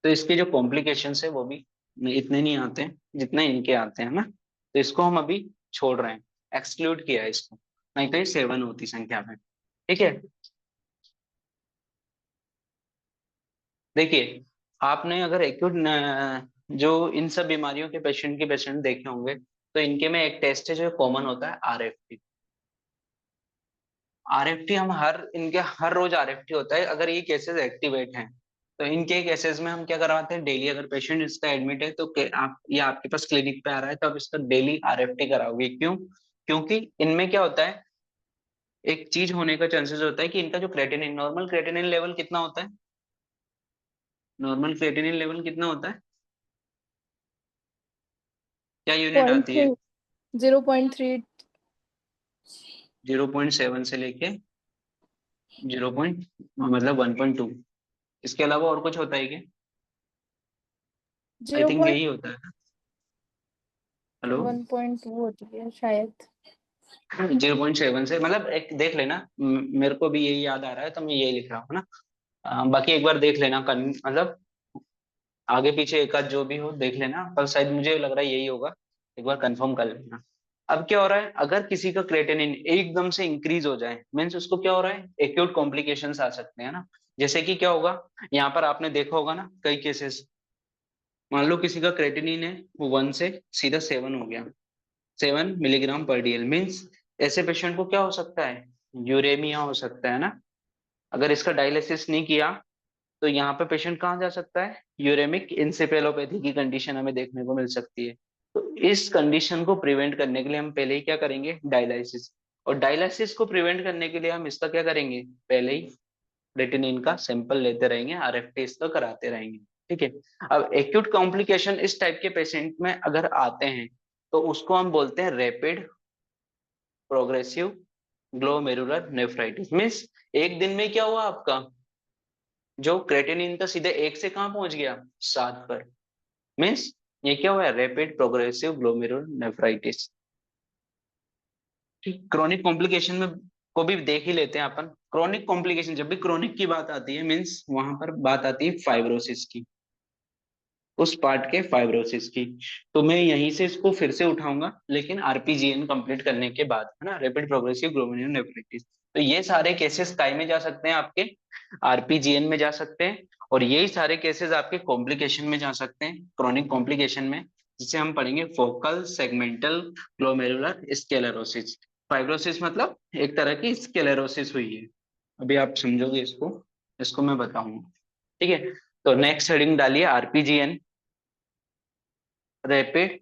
S1: तो इसके जो कॉम्प्लिकेशंस है वो भी इतने नहीं आते हैं जितने इनके आते हैं ना। तो इसको हम अभी छोड़ रहे हैं, एक्सक्लूड किया है इसको, नहीं तो ये 7 होती संख्या में। ठीक है, देखिए, आपने अगर एक्यूट जो इन सब बीमारियों के पेशेंट देखे होंगे, तो इनके में एक टेस्ट है जो कॉमन होता है, आरएफटी। आरएफटी हम इनके हर रोज आरएफटी होता है अगर ये केसेस एक्टिवेट हैं। तो इनके केसेस में हम क्या करवाते हैं डेली? अगर पेशेंट इसका एडमिट है तो आप या आपके पास क्लिनिक पे आ रहा है तो आप इसका डेली आरएफटी कराओगे। क्यों? क्योंकि इनमें क्या होता है, एक चीज होने का चांसेस होता है कि इनका जो क्रेटिनिन, नॉर्मल क्रेटिनिन लेवल कितना होता है? नॉर्मल क्रेटिनिन लेवल कितना होता है? क्या यूनिट
S2: पॉइंट
S1: आती
S2: थ्री
S1: है?
S2: 0.3।
S1: 0.7 से लेके 0. मतलब 1.2। इसके अलावा और कुछ होता है क्या? आई
S2: जीरो
S1: थिंक
S2: पॉइंट
S1: यही होता है ना? हेलो?
S2: 1.2 होती है शायद।
S1: 0.7 से, मतलब एक देख लेना, मेरे को भी यही याद आ रहा है तो मैं यही लिख रहा हूँ ना। बाकी एक बार देख लेना, मतलब आगे पीछे एक आध जो भी हो देख लेना, पर शायद मुझे लग रहा है यही होगा। एक बार कंफर्म कर लेना। अब क्या हो रहा है, अगर किसी का क्रेटिनिन एकदम से इंक्रीज हो जाए, मीन्स उसको क्या हो रहा है, एक्यूट कॉम्प्लिकेशंस आ सकते हैं ना। जैसे कि क्या होगा, यहाँ पर आपने देखा होगा ना कई केसेस। मान लो किसी का क्रेटिनिन है वो 1 से सीधा 7 हो गया, 7 mg/dl। मीन्स ऐसे पेशेंट को क्या हो सकता है, यूरेमिया हो सकता है ना। अगर इसका डायलिसिस नहीं किया तो यहाँ पे पेशेंट कहाँ जा सकता है, यूरेमिक इंसेफेलोपैथी की कंडीशन हमें देखने को मिल सकती है। तो इस कंडीशन को प्रिवेंट करने के लिए हम पहले ही क्या करेंगे, डायलिसिस। और डायलिसिस को प्रिवेंट करने के लिए हम इसका क्या करेंगे, पहले ही क्रेटिनिन का सैंपल लेते रहेंगे, आरएफटी इसका कराते रहेंगे। ठीक है, अब एक्यूट कॉम्प्लिकेशन इस टाइप के पेशेंट में अगर आते हैं तो उसको हम बोलते हैं rapid progressive glomerular nephritis. Means एक दिन में क्या हुआ आपका, जो क्रेटिनिन था सीधे 1 से कहाँ पहुंच गया, 7 पर। मीन्स ये क्या हुआ है, रैपिड प्रोग्रेसिव ग्लोमेरुलर नेफ्राइटिस। ठीक, क्रोनिक कॉम्प्लिकेशन में को भी देख ही लेते हैं अपन। क्रोनिक कॉम्प्लिकेशन, जब भी क्रोनिक की बात आती है, मीन्स वहां पर बात आती है फाइब्रोसिस की, उस पार्ट के फाइब्रोसिस की। तो मैं यहीं से इसको फिर से उठाऊंगा, लेकिन आरपीजीएन कंप्लीट करने के बाद, है ना, रैपिड प्रोग्रेसिव ग्लोमेरुलर नेफ्राइटिस। तो ये सारे केसेस काय में जा सकते हैं आपके, आरपीजीएन में जा सकते हैं। और यही सारे केसेस आपके कॉम्प्लिकेशन में जा सकते हैं, क्रोनिक कॉम्प्लिकेशन में, जिसे हम पढ़ेंगे focal segmental glomerular sclerosis. Fibrosis मतलब एक तरह की स्क्लेरोसिस हुई है। अभी आप समझोगे इसको, इसको मैं बताऊंगा। ठीक है, तो नेक्स्ट हेडिंग डालिए आरपीजीएन, रैपिड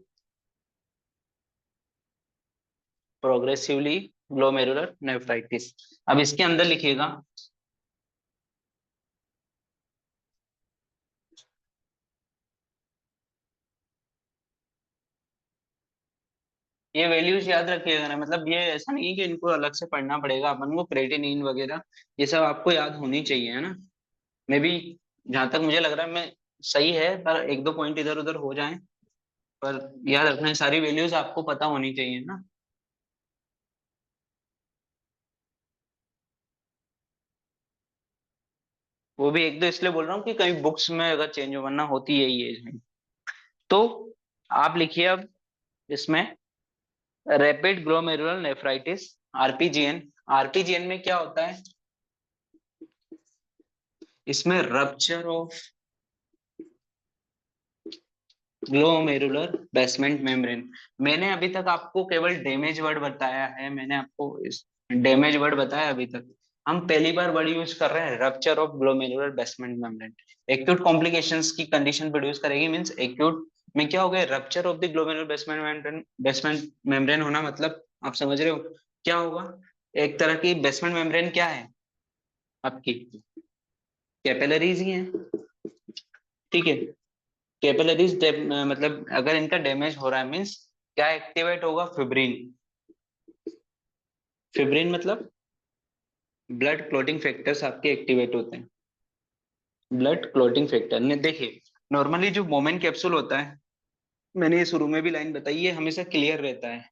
S1: प्रोग्रेसिवली ग्लोमेरुलर नेफ्राइटिस। अब इसके अंदर लिखिएगा, ये वैल्यूज याद रखिएगा ना, मतलब ये ऐसा नहीं है कि इनको अलग से पढ़ना पड़ेगा अपन को, क्रेटिनिन वगैरह ये सब आपको याद होनी चाहिए, है ना। मे बी जहां तक मुझे लग रहा है मैं सही है, पर एक दो पॉइंट इधर उधर हो जाएं, पर याद रखना है सारी वैल्यूज आपको पता होनी चाहिए ना। वो भी एक दो इसलिए बोल रहा हूँ कि कहीं बुक्स में अगर चेंज हो, वरना होती यही है। तो आप लिखिए अब इसमें, रैपिड ग्लोमेरुलर नेफ्राइटिस आरपीजीएन, आरपीजीएन में क्या होता है, इसमें rupture of glomerular basement membrane. मैंने अभी तक आपको केवल डैमेज वर्ड बताया है, मैंने आपको इस डैमेज वर्ड बताया अभी तक। हम पहली बार वर्ड यूज कर रहे हैं rupture of glomerular basement membrane. Acute complications की कंडीशन प्रोड्यूस करेगी, मींस एक्यूट में क्या हो गया, rupture of the glomerular basement membrane. Basement membrane होना मतलब आप समझ रहे हो क्या होगा, एक तरह की बेसमेंट मेम्ब्रेन क्या है आपकी, कैपिलरीज ही है, ठीक है। कैपिलरीज मतलब अगर इनका डैमेज हो रहा है मीन्स क्या एक्टिवेट होगा, फिब्रिन। फिब्रिन मतलब ब्लड क्लॉटिंग फैक्टर्स आपके एक्टिवेट होते हैं। ब्लड क्लॉटिंग फैक्टर ने देखिए, नॉर्मली जो मोमेंट कैप्सूल होता है, मैंने ये शुरू में भी लाइन बताई, ये हमेशा क्लियर रहता है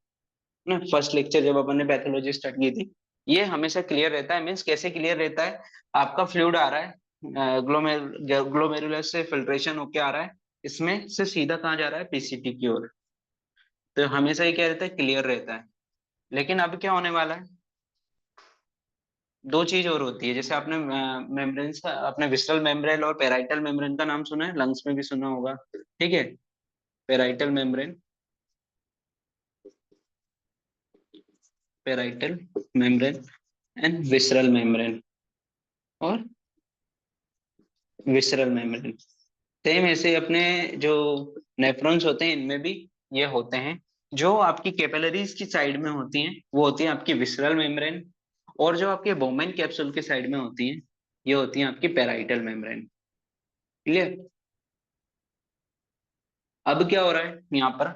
S1: ना। फर्स्ट लेक्चर जब अपन ने पैथोलॉजी स्टार्ट की थी, ये हमेशा क्लियर रहता है। मीन्स कैसे क्लियर रहता है, आपका फ्लूइड आ रहा है, ग्लोमेरुलर से फिल्ट्रेशन होके आ रहा है, इसमें से सीधा कहाँ जा रहा है, पीसीटी की ओर। तो हमेशा ये क्या रहता है, क्लियर रहता है। लेकिन अब क्या होने वाला है, दो चीज और होती है। जैसे आपने मेम्ब्रेन्स का, आपने विस्ट्रल मेम्ब्रेन और पेराइटल मेम्ब्रेन का नाम सुना है, लंग्स में भी सुना होगा, ठीक है। Parietal membrane, parietal membrane and visceral membrane, और विसरल मेम्ब्रेन। सेम ऐसे अपने जो नेफ्रॉन्स होते हैं, इनमें भी ये होते हैं। जो आपकी कैपिलरीज की साइड में होती हैं वो होती है आपकी विसरल मेम्ब्रेन, और जो आपके बोमेन कैप्सूल के साइड में होती हैं ये होती हैं आपकी पेराइटल मेम्ब्रेन। क्लियर। अब क्या हो रहा है यहाँ पर,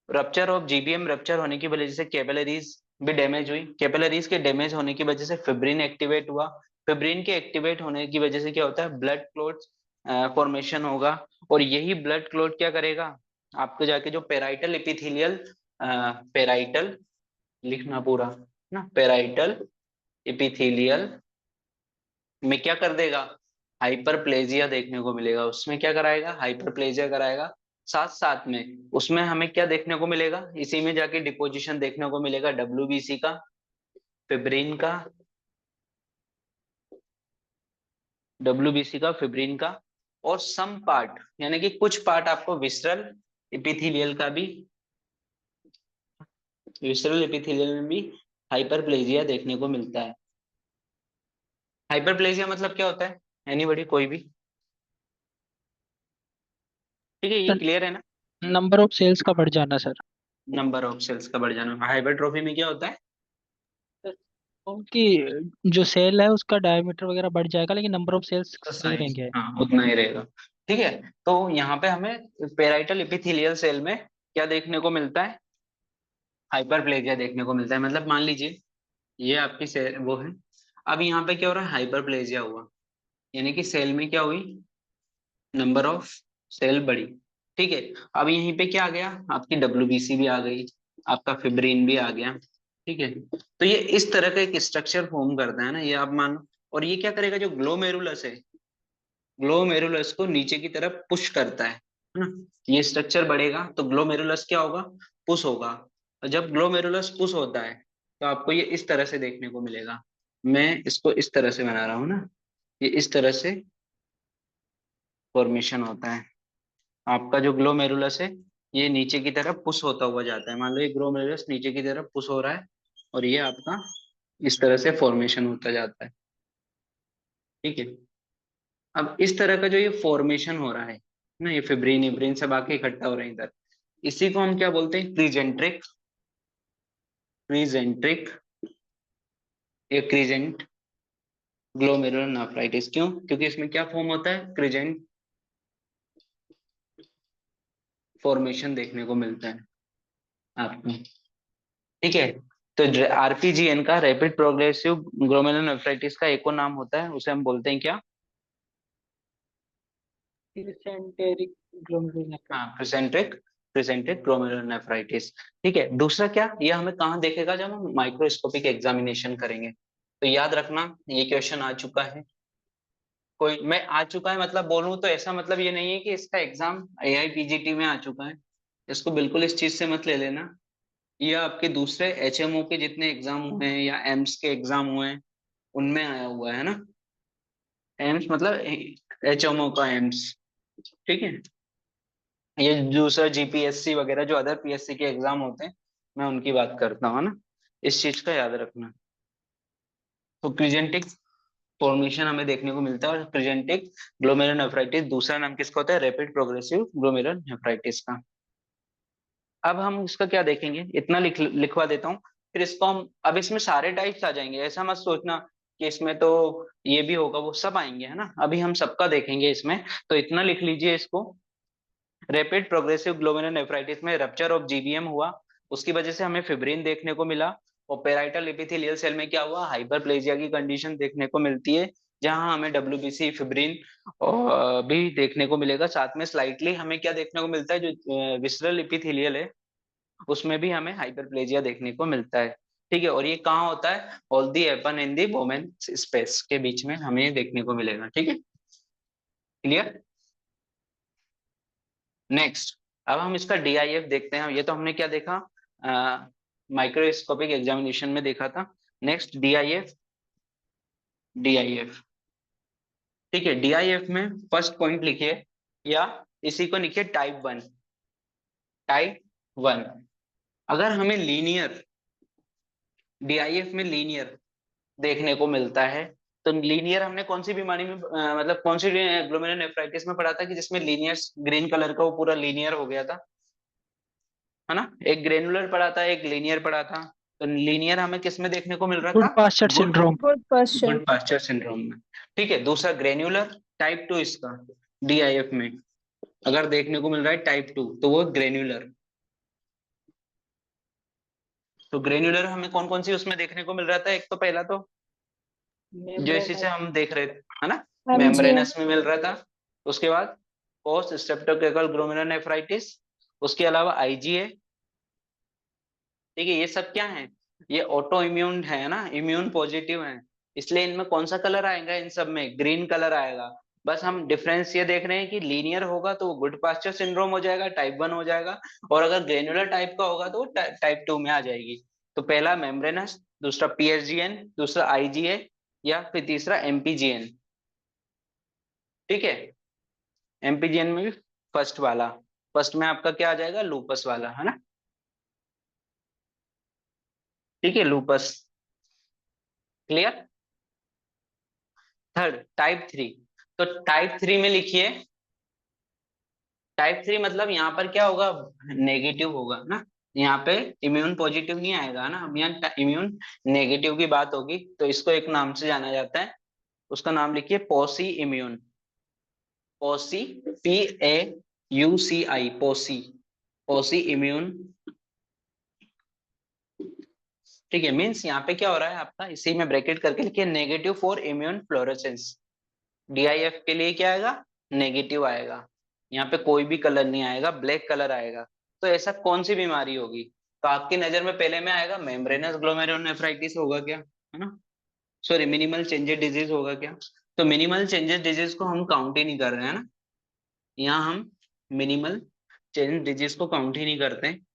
S1: रप्चर ऑफ जीबीएम, रप्चर होने की वजह से कैपिलरीज भी डैमेज हुई। कैपिलरीज के डैमेज होने की वजह से फिब्रिन एक्टिवेट हुआ। फिब्रिन के एक्टिवेट होने की वजह से क्या होता है, ब्लड क्लॉट फॉर्मेशन होगा। और यही ब्लड क्लॉट क्या करेगा, आपको जाके जो पेराइटल एपिथेलियल, पेराइटल लिखना पूरा ना, पेराइटल एपिथेलियल में क्या कर देगा, हाइपरप्लेजिया देखने को मिलेगा। उसमें क्या कराएगा, हाइपरप्लेजिया कराएगा। साथ साथ में उसमें हमें क्या देखने को मिलेगा, इसी में जाके डिपोजिशन देखने को मिलेगा डब्ल्यूबीसी का, फिब्रिन का, डब्ल्यूबीसी का, फिब्रिन का, और सम पार्ट यानी कि कुछ पार्ट आपको विसरल एपिथेलियल का भी, विसरल एपिथेलियल में भी हाइपरप्लेजिया देखने को मिलता है। हाइपरप्लेजिया मतलब क्या होता है, एनीबॉडी, कोई भी, ठीक है, ये क्लियर है ना।
S4: नंबर ऑफ सेल्स का बढ़ जाना सर।
S1: नंबर ऑफ सेल्स का बढ़ जाना। हाइपरट्रोफी में क्या होता है,
S4: उनकी जो सेल है उसका डायमीटर वगैरह बढ़ जाएगा लेकिन नंबर ऑफ सेल्स
S1: तो
S4: सही
S1: साइज
S4: रहेंगे।
S1: हाँ उतना ही रहेगा, ठीक है। तो यहाँ पे हमें पेराइटल एपिथेलियल सेल में क्या देखने को मिलता है, हाइपरप्लेजिया देखने को मिलता है। मतलब मान लीजिए ये आपकी सेल वो है, अब यहाँ पे क्या हो रहा है, हाइपरप्लेजिया हुआ, यानी कि सेल में क्या हुई, नंबर ऑफ सेल बढ़ी, ठीक है। अब यहीं पे क्या आ गया, आपकी डब्ल्यूबीसी भी आ गई, आपका फिब्रिन भी आ गया, ठीक है। तो ये इस तरह का एक स्ट्रक्चर फॉर्म करता है ना, ये आप मानो। और ये क्या करेगा, जो ग्लोमेरुलस है, ग्लोमेरुलस को नीचे की तरफ पुश करता है ना। ये स्ट्रक्चर बढ़ेगा तो ग्लोमेरुलस क्या होगा, पुश होगा। और जब ग्लोमेरुलस पुश होता है तो आपको ये इस तरह से देखने को मिलेगा। मैं इसको इस तरह से बना रहा हूँ ना, ये इस तरह से फॉर्मेशन होता है। आपका जो ग्लोमेरुलस है ये नीचे की तरफ पुश होता हुआ जाता है। मान लो ये ग्लोमेरुलस नीचे की तरफ पुश हो रहा है और ये आपका इस तरह से फॉर्मेशन होता जाता है, ठीक है। अब इस तरह का जो ये फॉर्मेशन हो रहा है ना, ये फिब्रिन इब्रिन सब आके इकट्ठा हो रहे हैं इधर, इसी को हम क्या बोलते हैं, क्रीजेंट्रिक, क्रीजेंट्रिक, ये क्रीजेंट ग्लोमेरुलर नेफ्राइटिस। क्यों, क्योंकि इसमें क्या फॉर्म होता है, क्रीजेंट फॉर्मेशन देखने को मिलता है आपको, ठीक है। तो आरपीजीएन का, रैपिड प्रोग्रेसिव ग्लोमेरुलर नेफ्राइटिस का एक और नाम होता है, उसे हम बोलते हैं क्या,
S4: Dysenteric glomerulonephritis।
S1: हाँ, प्रेसेंट्रिक, प्रेसेंट्रिक ग्लोमेरुलर नेफ्राइटिस, ठीक है। दूसरा क्या, ये हमें कहाँ देखेगा, जब हम माइक्रोस्कोपिक एग्जामिनेशन करेंगे। तो याद रखना ये क्वेश्चन आ चुका है, कोई मैं आ चुका है मतलब बोलूं तो ऐसा मतलब ये नहीं है कि इसका एग्जाम एआईपीजीटी में आ चुका है, इसको बिल्कुल इस चीज से मत ले लेना। ये आपके दूसरे HMO के जितने एग्जाम हुए हैं या एम्स के एग्जाम हुए हैं उनमें आया हुआ है ना। एम्स मतलब HMO का एम्स, ठीक है। ये दूसरा GPSC वगैरह जो अदर PSC के एग्जाम होते हैं, मैं उनकी बात करता हूँ ना। इस चीज का याद रखना। तो क्रिजेंटिक फॉर्मेशन हमें देखने को मिलता है, और क्रिजेंटिक ग्लोमेरुलनेफ्राइटिस दूसरा नाम किसका होता है, रैपिड प्रोग्रेसिव ग्लोमेरुलनेफ्राइटिस का। अब हम इसका क्या देखेंगे, इतना लिखवा देता हूँ, फिर इसको हम, अब इसमें सारे टाइप्स आ जाएंगे, ऐसा मत सोचना कि इसमें तो ये भी होगा वो सब आएंगे, है ना। अभी हम सबका देखेंगे इसमें, तो इतना लिख लीजिए इसको। रैपिड प्रोग्रेसिव ग्लोमेरुलनेफ्राइटिस में रप्चर ऑफ GBM हुआ, उसकी वजह से हमें फिब्रिन देखने को मिला। और पेराइटल एपिथेलियल सेल में क्या हुआ, हाइपरप्लेजिया की कंडीशन देखने को मिलती है, जहां हमें WBC फिब्रिन भी देखने को मिलेगा। साथ में स्लाइटली हमें क्या देखने को मिलता है, जो विसरल एपिथेलियल है उसमें भी हमें हाइपरप्लेजिया देखने को मिलता है, ठीक है। और ये कहाँ होता है, all the happen in the Bowman space के बीच में हमें ये देखने को मिलेगा, ठीक है। क्लियर। नेक्स्ट, अब हम इसका DIF देखते हैं। ये तो हमने क्या देखा, माइक्रोस्कोपिक एग्जामिनेशन में देखा था। नेक्स्ट DIF, DIF, ठीक है। DIF में फर्स्ट पॉइंट लिखिए, या इसी को लिखिए टाइप 1। टाइप 1, अगर हमें लीनियर, DIF में लीनियर देखने को मिलता है, तो लीनियर हमने कौन सी बीमारी में मतलब कौन सी ग्लोमेरुलनेफ्राइटिस में पढ़ा था कि जिसमें लीनियर ग्रीन कलर का वो पूरा लीनियर हो गया था, है ना। एक ग्रेनुलर पढ़ा था, एक लीनियर पढ़ा था। तो लीनियर हमें किस में देखने को मिल रहा
S4: गुड
S1: था,
S4: pasture
S1: good
S4: syndrome.
S2: Good question.
S1: Goodpasture syndrome में, ठीक है। दूसरा ग्रेन्युलर, टाइप 2 इसका DIF में अगर देखने को मिल रहा है टाइप 2, तो वो ग्रेन्युलर। तो ग्रेन्युलर हमें कौन कौन सी उसमें देखने को मिल रहा था, एक तो पहला तो जो इसी से हम देख रहे थे, है ना,
S2: MGM।
S1: मेम्ब्रेनस में मिल रहा था। उसके बाद पोस्ट स्ट्रेप्टोकोकल ग्लोमेरुलनेफ्राइटिस, उसके अलावा IgA, ठीक है। ये सब क्या है, ये ऑटो इम्यून है ना, इम्यून पॉजिटिव है, इसलिए इनमें कौन सा कलर आएगा, इन सब में ग्रीन कलर आएगा। बस हम डिफरेंस ये देख रहे हैं कि लीनियर होगा तो वो गुड पास्चर सिंड्रोम हो जाएगा, टाइप 1 हो जाएगा, और अगर ग्रेनुलर टाइप का होगा तो वो टाइप 2 में आ जाएगी। तो पहला मेम्ब्रेनस, दूसरा PSGN, दूसरा IgA, या फिर तीसरा MPGN, ठीक है। MPGN में भी फर्स्ट वाला, फर्स्ट में आपका क्या आ जाएगा, लूपस वाला, है ना, ठीक है, लूपस। क्लियर। थर्ड टाइप 3, तो टाइप 3 में लिखिए, टाइप 3 मतलब यहाँ पर क्या होगा, नेगेटिव होगा ना। यहाँ पे इम्यून पॉजिटिव नहीं आएगा ना, अब यहाँ इम्यून नेगेटिव की बात होगी, तो इसको एक नाम से जाना जाता है, उसका नाम लिखिए posse immune. Posse, PAUCI, posse, posse immune, ठीक है। मीन्स यहाँ पे क्या हो रहा है आपका, इसी में ब्रैकेट करके लिखिए negative for immune fluorescence. DIF के लिए क्या आएगा, नेगेटिव आएगा, यहाँ पे कोई भी कलर नहीं आएगा, ब्लैक कलर आएगा। तो ऐसा कौन सी बीमारी होगी, तो आपकी नजर में पहले में आएगा मेम्ब्रेनस ग्लोमेरुलनेफ्राइटिस होगा क्या, है ना, सॉरी मिनिमल चेंजेस डिजीज होगा क्या। तो मिनिमल चेंजेस डिजीज को हम काउंट ही नहीं कर रहे हैं ना, यहाँ हम मिनिमल चेंज डिजीज को काउंट ही नहीं करते हैं।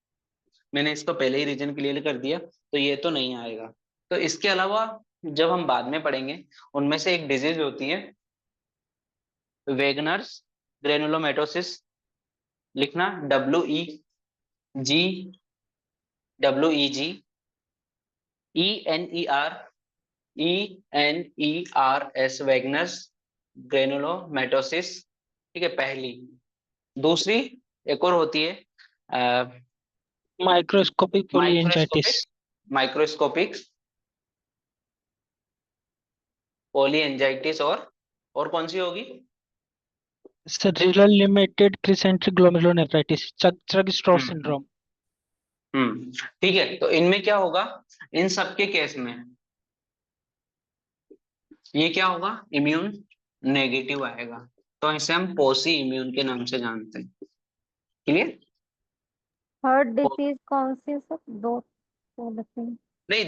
S1: मैंने इसको पहले ही रीजन क्लियर कर दिया, तो ये तो नहीं आएगा। तो इसके अलावा जब हम बाद में पढ़ेंगे, उनमें से एक डिजीज होती है वेगनर्स ग्रेनुलोमेटोसिस, लिखना WEGNERS वेगनर्स ग्रेनुलोमेटोसिस, ठीक है, पहली। दूसरी एक और होती है
S4: माइक्रोस्कोपिक
S1: माइक्रोस्कोपिक,
S4: पोलीएंजाइटिस।
S1: माइक्रोस्कोपिक पॉलीएंजाइटिस, और कौन सी होगी,
S4: सेरेब्रल लिमिटेड क्रिसेंट्रिक ग्लोमेरुलोनेफ्राइटिस, चर्ग स्ट्रॉस
S1: हम्म
S4: सिंड्रोम।
S1: ठीक है। तो इनमें क्या होगा, इन सबके केस में ये क्या होगा, इम्यून नेगेटिव आएगा, तो इसे हम पॉसी इम्यून के नाम से जानते हैं। क्लियर।
S3: थर्ड डिसीज कौन सी है सर? दो तो बताइए।
S1: नहीं,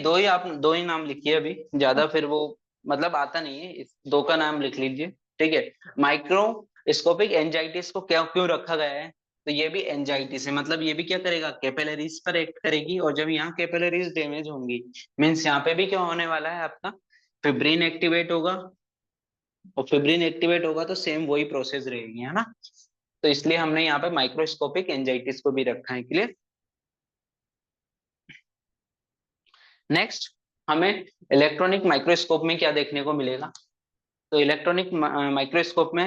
S1: दो ही नाम लिखिए अभी, ज्यादा फिर वो मतलब आता नहीं है, इस दो का नाम लिख लीजिए, ठीक है। माइक्रोस्कोपिक एंजाइटिस को क्या क्यों रखा गया है, तो ये भी एंजाइटिस है, मतलब ये भी क्या करेगा, कैपिलरीज पर एक्ट करेगी, और जब यहाँ कैपिलरीज डैमेज होंगी मीन्स यहाँ पे भी क्या होने वाला है आपका, फिब्रिन एक्टिवेट होगा, और फिब्रिन एक्टिवेट होगा तो सेम वही प्रोसेस रहेगी, है ना। तो इसलिए हमने यहाँ पे माइक्रोस्कोपिक एंजाइटिस को भी रखा है, क्लियर। नेक्स्ट, हमें इलेक्ट्रॉनिक माइक्रोस्कोप में क्या देखने को मिलेगा, तो इलेक्ट्रॉनिक माइक्रोस्कोप में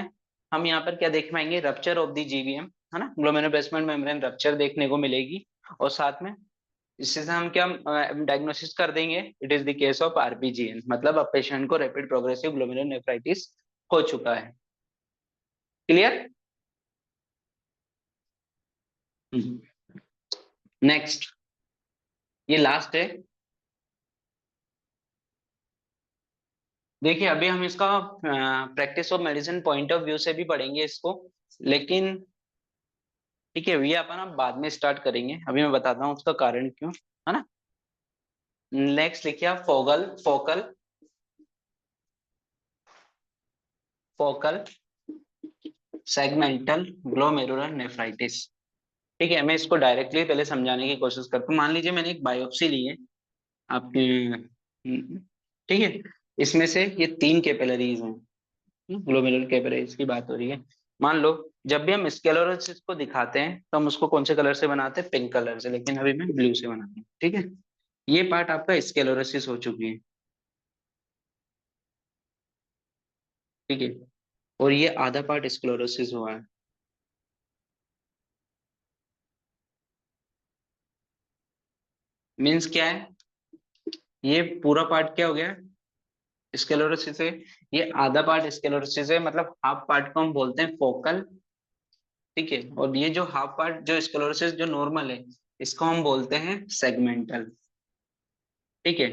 S1: हम यहाँ पर क्या देख पाएंगे, रप्चर ऑफ द जीवीएम, है ना, ग्लोमेरुलर बेसमेंट मेम्ब्रेन रप्चर देखने को मिलेगी, और साथ में इससे से हम क्या डायग्नोसिस कर देंगे, it is the case of RPGN, मतलब अब पेशेंट को रैपिड प्रोग्रेसिव ग्लोमेरुलर नेफ्राइटिस हो चुका है, क्लियर। नेक्स्ट, ये लास्ट है। देखिए अभी हम इसका practice of medicine point of view से भी पढ़ेंगे इसको, लेकिन ठीक है ये अपन अब बाद में स्टार्ट करेंगे, अभी मैं बताता हूँ उसका कारण क्यों, है ना। नेक्स्ट लिखिए आप, focal focal focal segmental glomerular nephritis. ठीक है, मैं इसको डायरेक्टली पहले समझाने की कोशिश करता हूँ। मान लीजिए मैंने एक बायोप्सी ली है आपकी, ठीक है, इसमें से ये 3 कैपिलरीज हैं, ग्लोमेरुलर कैपिलरीज की बात हो रही है। मान लो जब भी हम स्क्लेरोसिस को दिखाते हैं तो हम उसको कौन से कलर से बनाते हैं, पिंक कलर से, लेकिन अभी मैं ब्लू से बनाता हूँ, ठीक है। ये पार्ट आपका स्क्लेरोसिस हो चुकी है, ठीक है, और ये आधा पार्ट स्क्लेरोसिस हुआ है। मीन्स क्या है, ये पूरा पार्ट क्या हो गया, स्क्लेरोसिस है, ये आधा पार्ट स्क्लेरोसिस है, मतलब हाफ पार्ट को हम बोलते हैं फोकल, ठीक है, और ये जो हाफ पार्ट जो स्क्लेरोसिस जो नॉर्मल है इसको हम बोलते हैं सेगमेंटल, ठीक है।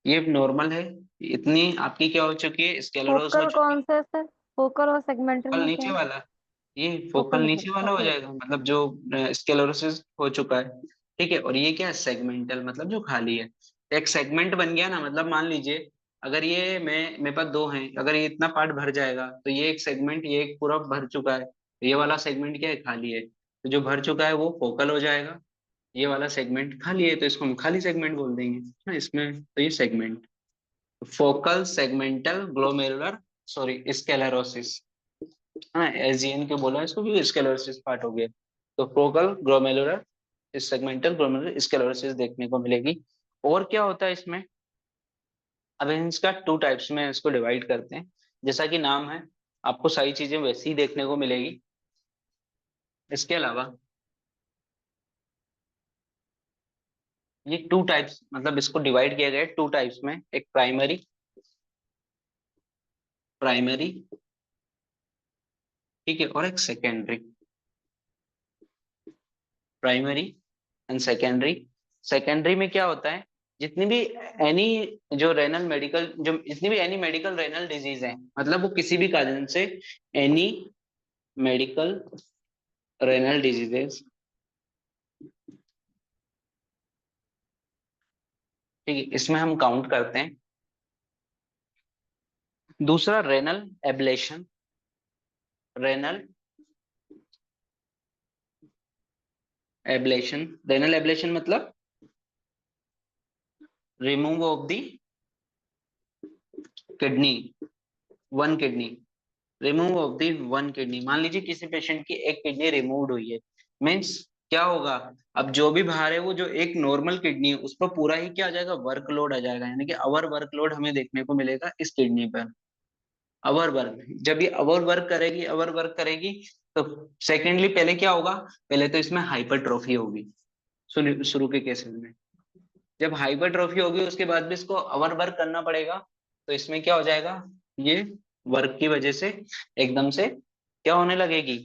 S1: ये नॉर्मल है, इतनी आपकी क्या हो चुकी है, स्क्लेरोस हो
S3: फोकल
S1: चुकी है।
S3: कौन सा है सर? फोकल और सेगमेंटल
S1: फोकल
S3: में क्या
S1: नीचे
S3: है?
S1: वाला, ये
S3: फोकल
S1: फोकल
S3: नीचे,
S1: नीचे वाला हो
S3: ओके।
S1: जाएगा, मतलब जो स्क्लेरोसिस हो चुका है, ठीक है। और ये क्या है, सेगमेंटल, मतलब जो खाली है। एक सेगमेंट बन गया ना, मतलब मान लीजिए अगर ये मैं मेरे पास 2 हैं, अगर ये इतना पार्ट भर जाएगा तो ये एक सेगमेंट, ये एक पूरा भर चुका है, ये वाला सेगमेंट क्या है, खाली है, तो जो भर चुका है वो फोकल हो जाएगा, ये वाला सेगमेंट खाली है तो इसको हम खाली सेगमेंट बोल देंगे ना इसमें, तो ये segment, focal segmental glomerular sorry sclerosis, हाँ एसजीएन के बोला इसको, भी स्क्लेरोसिस पार्ट हो गया, तो focal glomerular segmental glomerular sclerosis देखने को मिलेगी। और क्या होता है इसमें, अब इसका 2 टाइप्स में इसको डिवाइड करते हैं, जैसा कि नाम है आपको सारी चीजें वैसी ही देखने को मिलेगी। इसके अलावा ये 2 टाइप्स, मतलब इसको डिवाइड किया गया है 2 टाइप्स में, एक प्राइमरी प्राइमरी ठीक है, और एक secondary, primary and secondary. Secondary में क्या होता है, जितनी भी एनी जो रेनल मेडिकल जो जितनी भी एनी मेडिकल रेनल डिजीज है, मतलब वो किसी भी कारण से एनी मेडिकल रेनल डिजीजेस, ठीक है, इसमें हम काउंट करते हैं। दूसरा renal ablation, renal ablation, renal ablation मतलब remove of the kidney, one kidney, remove of the 1 kidney. मान लीजिए किसी पेशेंट की एक किडनी रिमूव्ड हुई है, मीन्स क्या होगा, अब जो भी बाहर है वो जो एक नॉर्मल किडनी है उस पर पूरा ही क्या आ जाएगा, वर्कलोड आ जाएगा, यानी कि अवर वर्कलोड हमें देखने को मिलेगा इस किडनी पर। अवर वर्क, जब ये अवर वर्क करेगी, अवर वर्क करेगी, तो सेकेंडली पहले क्या होगा, पहले तो इसमें हाइपरट्रॉफी होगी, शुरू शुरू के केसेस में। जब हाइपरट्रॉफी होगी उसके बाद भी इसको अवर वर्क करना पड़ेगा, तो इसमें क्या हो जाएगा, ये वर्क की वजह से एकदम से क्या होने लगेगी,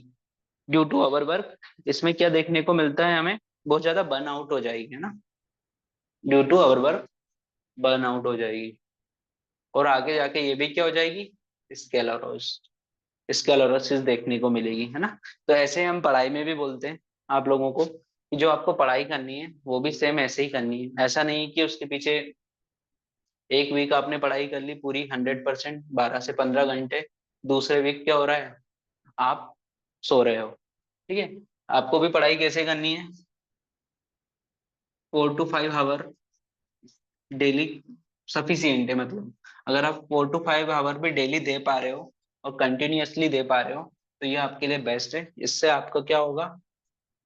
S1: ड्यू टू अवर वर्क, इसमें क्या देखने को मिलता है हमें, बहुत ज्यादा बर्न आउट हो जाएगी, है ना, due to our work burn out हो जाएगी, और आगे जाके ये भी क्या हो जाएगी, स्केलेरोस स्केलेरोसिस देखने को मिलेगी, है ना। तो ऐसे हम पढ़ाई में भी बोलते हैं आप लोगों को कि जो आपको पढ़ाई करनी है वो भी सेम ऐसे ही करनी है, ऐसा नहीं कि उसके पीछे एक वीक आपने पढ़ाई कर ली पूरी 100%, 12 से 15 घंटे, दूसरे वीक क्या हो रहा है, आप सो रहे हो, ठीक है। आपको भी पढ़ाई कैसे करनी है, 4 to 5 आवर डेली सफिशियंट है। मतलब अगर आप 4 to 5 आवर भी डेली दे पा रहे हो और कंटिन्यूअसली दे पा रहे हो तो ये आपके लिए बेस्ट है। इससे आपका क्या होगा,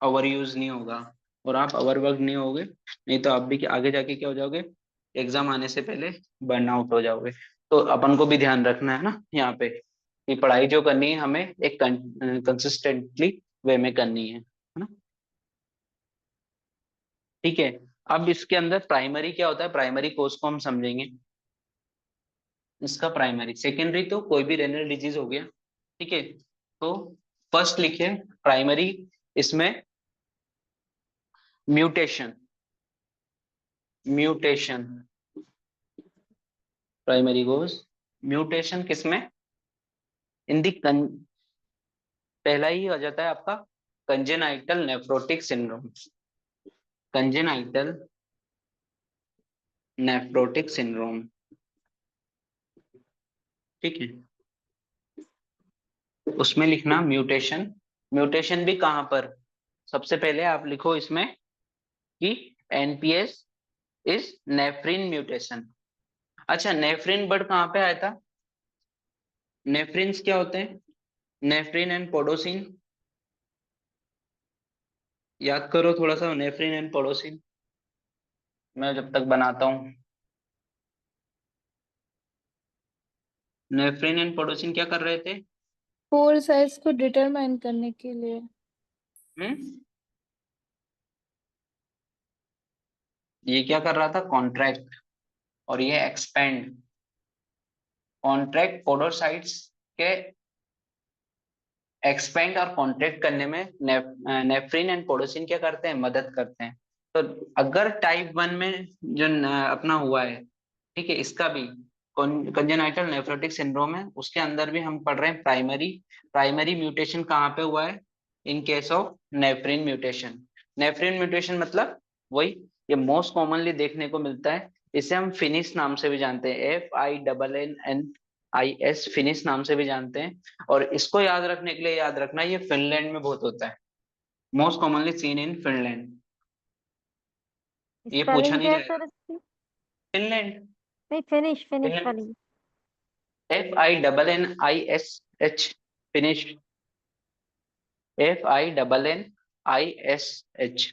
S1: ओवर यूज नहीं होगा और आप ओवर वर्क नहीं होगे, नहीं तो आप भी आगे जाके क्या हो जाओगे, एग्जाम आने से पहले बर्न आउट हो जाओगे। तो अपन को भी ध्यान रखना है ना यहाँ पे कि पढ़ाई जो करनी है हमें एक कंसिस्टेंटली वे में करनी है ना। ठीक है। अब इसके अंदर प्राइमरी क्या होता है, प्राइमरी कोर्स को हम समझेंगे। इसका प्राइमरी सेकेंडरी तो कोई भी रेनल डिजीज हो गया, ठीक है। तो फर्स्ट लिखे प्राइमरी, इसमें mutation, mutation primary goes, mutation किसमें, इन दी पहला ही आ जाता है आपका congenital nephrotic syndrome, congenital nephrotic syndrome, ठीक है। उसमें लिखना म्यूटेशन, म्यूटेशन भी कहां पर, सबसे पहले आप लिखो इसमें कि एनपीएस इज नेफ्रिन म्यूटेशन। अच्छा, नेफ्रिन वर्ड कहाँ पे आया था, नेफ्रिन्स क्या होते हैं, नेफ्रिन एंड पोडोसिन, याद करो थोड़ा सा नेफ्रिन एंड पोडोसिन, मैं जब तक बनाता हूँ। नेफ्रिन एंड पोडोसिन क्या कर रहे थे,
S2: पोर साइज को डिटरमाइन करने के लिए।
S1: ये क्या कर रहा था, कॉन्ट्रैक्ट, और ये एक्सपेंड। कॉन्ट्रैक्ट पोडोसाइट्स के एक्सपेंड और कॉन्ट्रैक्ट करने में नेफ्रिन एंड पोडोसिन क्या करते हैं, मदद करते हैं। तो अगर टाइप 1 में जो अपना हुआ है, ठीक है, इसका भी कंजेनाइटल नेफ्रोटिक सिंड्रोम है, उसके अंदर भी हम पढ़ रहे हैं प्राइमरी, प्राइमरी म्यूटेशन कहाँ पे हुआ है, in case of नेफ्रिन mutation. नेफ्रिन mutation मतलब वही, ये मोस्ट कॉमनली देखने को मिलता है, इसे हम फिनिश नाम से भी जानते हैं, FINNIS, फिनिश नाम से भी जानते हैं। और इसको याद रखने के लिए याद रखना, ये फिनलैंड में बहुत होता है, most commonly seen in Finland, ये पूछा
S3: स्पेलिंग
S1: नहीं
S3: क्या है
S1: जाएगा।
S3: सर इसकी?
S1: फिनलैंड,
S3: नहीं, फिनिश फिनिश
S1: फिनलैंड,
S3: वाली।
S1: FINNISH, फिनिश, FINNISH,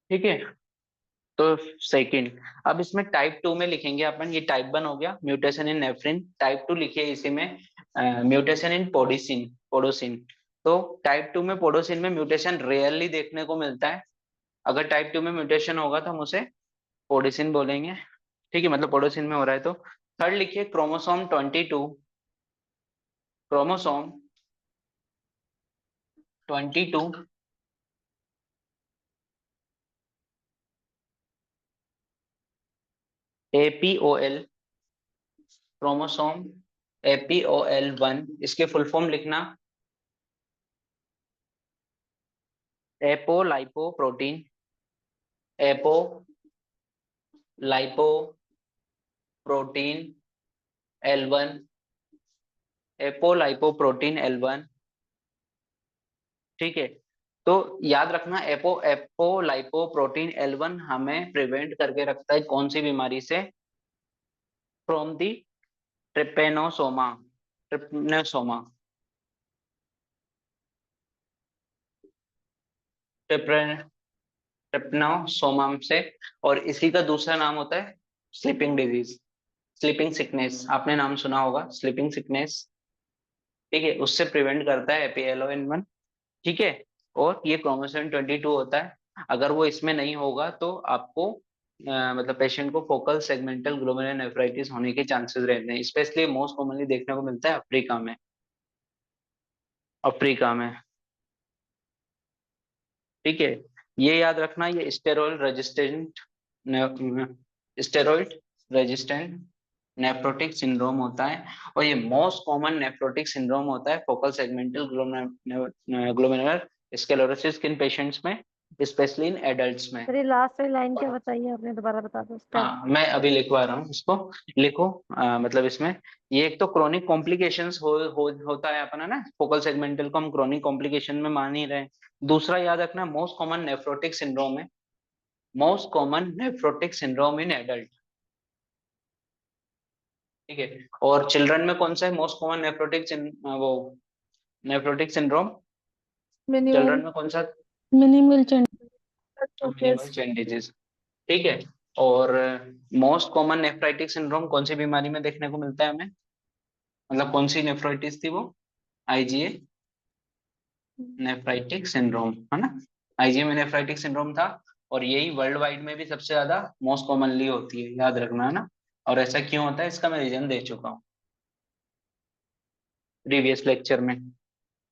S1: ठीक है। तो सेकंड, अब इसमें टाइप 2 में लिखेंगे अपन, ये टाइप 1 हो गया म्यूटेशन इन नेफ्रिन, टाइप 2 लिखिए इसी में म्यूटेशन इन पोडोसिन, पोडोसिन। तो टाइप 2 में पोडोसिन में म्यूटेशन रेयरली देखने को मिलता है, अगर टाइप 2 में म्यूटेशन होगा तो हम उसे पोडोसिन बोलेंगे, ठीक है, मतलब पोडोसिन में हो रहा है तो। थर्ड लिखिए chromosome 22, chromosome 22 APOL, chromosome APOL1, इसके फुल फॉर्म लिखना apolipoprotein, apolipoprotein L1, apolipoprotein L1, ठीक है। तो याद रखना एपोलाइपोप्रोटीन L1 हमें प्रिवेंट करके रखता है कौन सी बीमारी से, from the Trypanosoma, trypanosoma, trypanosoma से। और इसी का दूसरा नाम होता है स्लीपिंग डिजीज, स्लीपिंग सिकनेस, आपने नाम सुना होगा स्लीपिंग सिकनेस, ठीक है, उससे प्रिवेंट करता है एपीएलओएन1, ठीक है। और ये क्रोमोसोम 22 होता है, अगर वो इसमें नहीं होगा तो आपको मतलब पेशेंट को फोकल सेगमेंटल ग्लोमेरुलर नेफ्राइटिस होने के चांसेस रहते हैं, स्पेशली मोस्ट कॉमनली देखने को मिलता है अफ्रीका में, अफ्रीका में, ठीक है। ये याद रखना, ये steroid resistant, steroid resistant nephrotic syndrome होता है, और ये मोस्ट कॉमन नेफ्रोटिक सिंड्रोम होता है फोकल सेगमेंटल ग्लोमेरुलर स्क्लेरोसिस किन पेशेंट्स में, स्पेशली इन एडल्ट्स में।
S3: फिर लास्ट वाली लाइन क्या बताइए आपने, दोबारा बता दो।
S1: हाँ मैं अभी लिखवा रहा हूँ इसको, लिखो। मतलब इसमें ये एक तो क्रोनिक कॉम्प्लिकेशंस होता है अपना ना, फोकल सेगमेंटल को हम क्रोनिक कॉम्प्लिकेशन में मान ही रहे हैं। दूसरा याद रखना, मोस्ट कॉमन नेफ्रोटिक सिंड्रोम है, most common nephrotic syndrome in adult, ठीक है। और चिल्ड्रन में कौन सा है मोस्ट कॉमन नेफ्रोटिक वो नेफ्रोटिक सिंड्रोम, चिल्ड्रन
S2: मिनिमल
S1: में कौन सा?
S2: Minimal
S1: minimal
S2: changes.
S1: Chain disease, ठीक है। और मोस्ट कॉमन नेफ्राइटिक सिंड्रोम कौन सी बीमारी में देखने को मिलता है हमें, मतलब कौन सी नेफ्राइटिस थी वो? आईजीए नेफ्राइटिक सिंड्रोम, है ना। आईजीए में नेफ्राइटिक सिंड्रोम था, और यही वर्ल्ड वाइड में भी सबसे ज्यादा मोस्ट कॉमनली होती है, याद रखना, है ना। और ऐसा क्यों होता है इसका मैं रीजन दे चुका हूँ प्रीवियस लेक्चर में।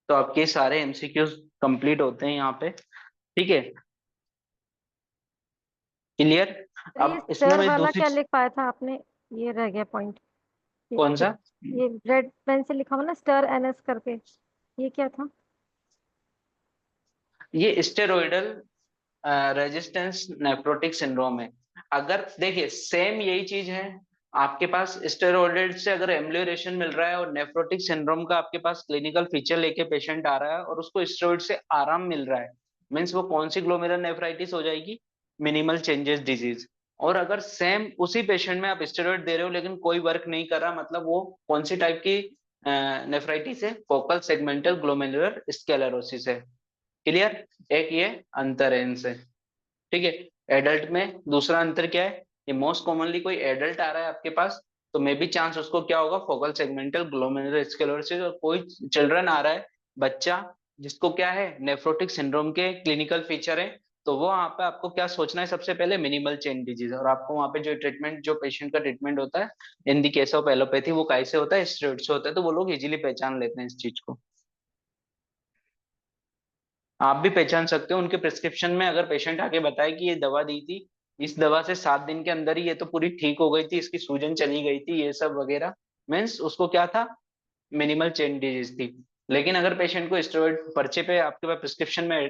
S1: तो आपके सारे एमसीक्यूज कंप्लीट होते हैं यहाँ पे, ठीक है, क्लियर।
S3: ये
S1: अब इसमें
S3: स्टर
S1: मैं
S3: वाला
S1: दूसरी
S3: क्या लिख पाया था आपने? ये रह गया पॉइंट। ये
S1: कौन सा?
S3: ये रेड पेन से लिखा हुआ ना, स्टर एनएस करके, ये क्या था?
S1: ये स्टेरॉइडल रेजिस्टेंस नेफ्रोटिक सिंड्रोम है। अगर देखिए सेम यही चीज है, आपके पास स्टेरॉइड से अगर एम्लियोरेशन मिल रहा है और नेफ्रोटिक सिंड्रोम का आपके पास क्लिनिकल फीचर लेके पेशेंट आ रहा है और उसको स्टेरॉइड से आराम मिल रहा है, मीन्स वो कौन सी ग्लोमेरुलर नेफ्राइटिस हो जाएगी? Minimal changes disease. और अगर सेम उसी पेशेंट में आप स्टेरॉइड दे रहे हो लेकिन कोई वर्क नहीं कर रहा, मतलब वो कौन सी टाइप की नेफ्राइटिस है? फोकल सेगमेंटल ग्लोमेरुलर स्क्लेरोसिस है, क्लियर। एक ये अंतर है इनसे, ठीक है। एडल्ट में दूसरा अंतर क्या है, ये मोस्ट कॉमनली कोई एडल्ट आ रहा है आपके पास तो मे बी चांस उसको क्या होगा, फोकल सेगमेंटल ग्लोमेरुलर स्क्लेरोसिस। और कोई चिल्ड्रन आ रहा है, बच्चा, जिसको क्या है, नेफ्रोटिक सिंड्रोम के क्लिनिकल फीचर है, तो वो वहां पे आपको क्या सोचना है, सबसे पहले मिनिमल चेन डिजीज। और आपको वहां पे जो ट्रीटमेंट, जो पेशेंट का ट्रीटमेंट होता है इन दी केस ऑफ एलोपैथी, वो कैसे होता है, स्टेरॉइड से होता है। तो वो लोग इजीली पहचान लेते हैं इस चीज को, आप भी पहचान सकते हो उनके प्रिस्क्रिप्शन में। अगर पेशेंट आके बताए कि ये दवा दी थी, इस दवा से 7 दिन के अंदर ही ये तो पूरी ठीक हो गई थी, इसकी सूजन चली गई थी, ये सब वगैरह, मीन्स उसको क्या था, मिनिमल चेन डिजीज थी। लेकिन अगर पेशेंट को स्टेरॉइड पर्चे पे आपके पास प्रिस्क्रिप्शन में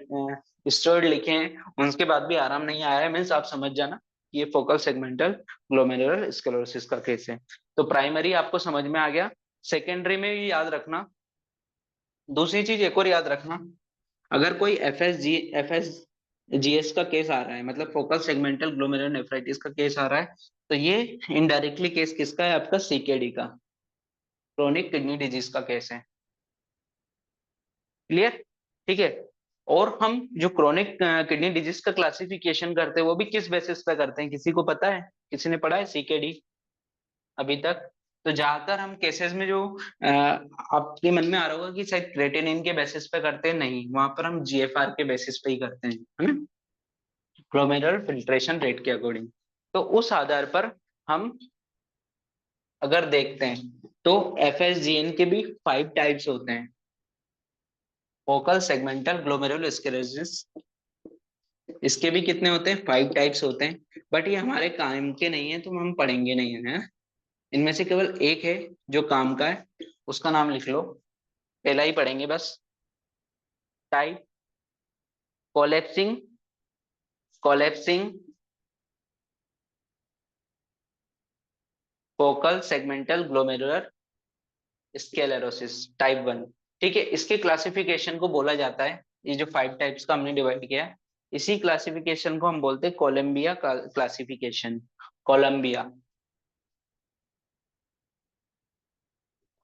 S1: स्टेरॉइड लिखे हैं, उसके बाद भी आराम नहीं आया है, मीन्स आप समझ जाना कि ये फोकल सेगमेंटल ग्लोमेरुलर स्क्लेरोसिस का केस है। तो प्राइमरी आपको समझ में आ गया। सेकेंडरी में भी याद रखना, दूसरी चीज एक और याद रखना, अगर कोई एफएसजीएस का केस आ रहा है, मतलब फोकल सेगमेंटल ग्लोमेरुलर नेफ्राइटिस का केस आ रहा है, तो ये इनडायरेक्टली केस किसका है, आपका सीकेडी का, क्रोनिक किडनी डिजीज का केस है, क्लियर, ठीक है। और हम जो क्रोनिक किडनी डिजीज का क्लासिफिकेशन करते हैं वो भी किस बेसिस पे करते हैं, किसी को पता है? किसी ने पढ़ा है सीकेडी अभी तक? तो ज्यादातर हम केसेस में जो आपके मन में आ रहा होगा कि शायद क्रेटिनिन के बेसिस पे करते हैं, नहीं, वहां पर हम जीएफआर के बेसिस पे ही करते हैं, है ना, ग्लोमेरुलर फिल्ट्रेशन रेट के अकॉर्डिंग। तो उस आधार पर हम अगर देखते हैं तो एफएसजीएन के भी 5 टाइप्स होते हैं, फोकल सेगमेंटल ग्लोमेरुलर स्क्लेरोसिस, इसके भी कितने होते हैं, 5 टाइप्स होते हैं। बट ये हमारे काम के नहीं है तो हम पढ़ेंगे नहीं है, इनमें से केवल एक है जो काम का है, उसका नाम लिख लो, पहला ही पढ़ेंगे बस। Type collapsing, collapsing focal segmental glomerular sclerosis type 1, ठीक है। इसके क्लासिफिकेशन को बोला जाता है, ये जो 5 टाइप्स का हमने डिवाइड किया है, इसी क्लासिफिकेशन को हम बोलते हैं Columbia classification, Columbia,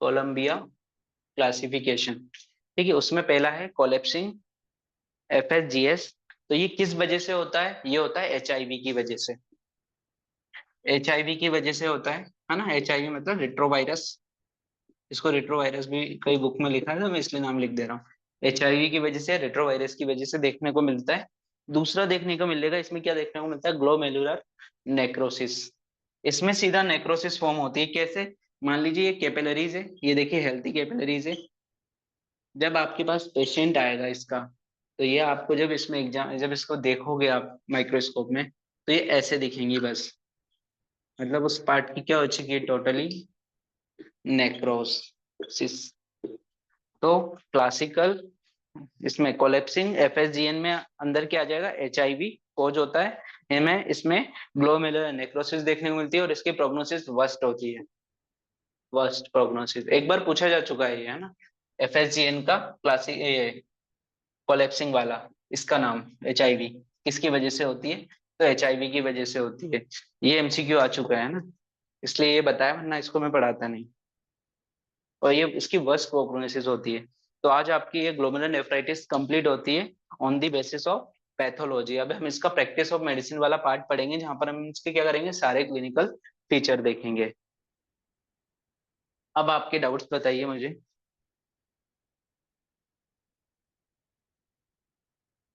S1: Columbia classification, ठीक है। उसमें पहला है कोलेप्सिंग एफएसजीएस। तो ये किस वजह से होता है? ये होता है एचआईवी की वजह से, एचआईवी की वजह से होता है ना। एचआईवी मतलब रेट्रोवायरस, इसको रेट्रोवायरस भी कई बुक में लिखा है तो मैं इसलिए नाम लिख दे रहा हूँ। एचआईवी की वजह से, रेट्रोवायरस की वजह से देखने को मिलता है। दूसरा देखने को मिलेगा इसमें, क्या देखने को मिलता है, ग्लोमेरुलर नेक्रोसिस। इसमें सीधा नेक्रोसिस फॉर्म होती है, कैसे? मान लीजिए ये कैपिलरीज है, ये देखिए हेल्थी कैपिलरीज है, जब आपके पास पेशेंट आएगा इसका, तो ये आपको जब इसमें एग्जाम, जब इसको देखोगे आप माइक्रोस्कोप में, तो ये ऐसे दिखेंगी बस, मतलब उस पार्ट की क्या हो चुकी है, टोटली नेक्रोसिस। तो क्लासिकल इसमें कोलेप्सिंग एफएसजीएन में अंदर क्या आ जाएगा, एचआईवी कोज होता है। इनमें इसमें ग्लोमेरुलर नेक्रोसिस देखने को मिलती है और इसकी प्रोग्नोसिस वर्स्ट होती है, वर्स्ट प्रोग्नोसिस। एक बार पूछा जा चुका है ये, है ना, एफएसजीएन का क्लासिक ये कोलेप्सिंग वाला, इसका नाम एचआईवी किसकी वजह से होती है, तो एचआईवी की वजह से होती है। ये एमसीक्यू आ चुका है ना, इसलिए ये बताया, वरना इसको मैं पढ़ाता नहीं। और ये इसकी वर्स्ट प्रोग्नोसिस होती है। तो आज आपकी ये ग्लोमेरुलर नेफ्राइटिस कंप्लीट होती है on the basis of pathology. अब हम इसका प्रैक्टिस ऑफ मेडिसिन वाला पार्ट पढ़ेंगे, जहां पर हम इसके क्या करेंगे, सारे क्लिनिकल फीचर देखेंगे। अब आपके डाउट्स बताइए मुझे।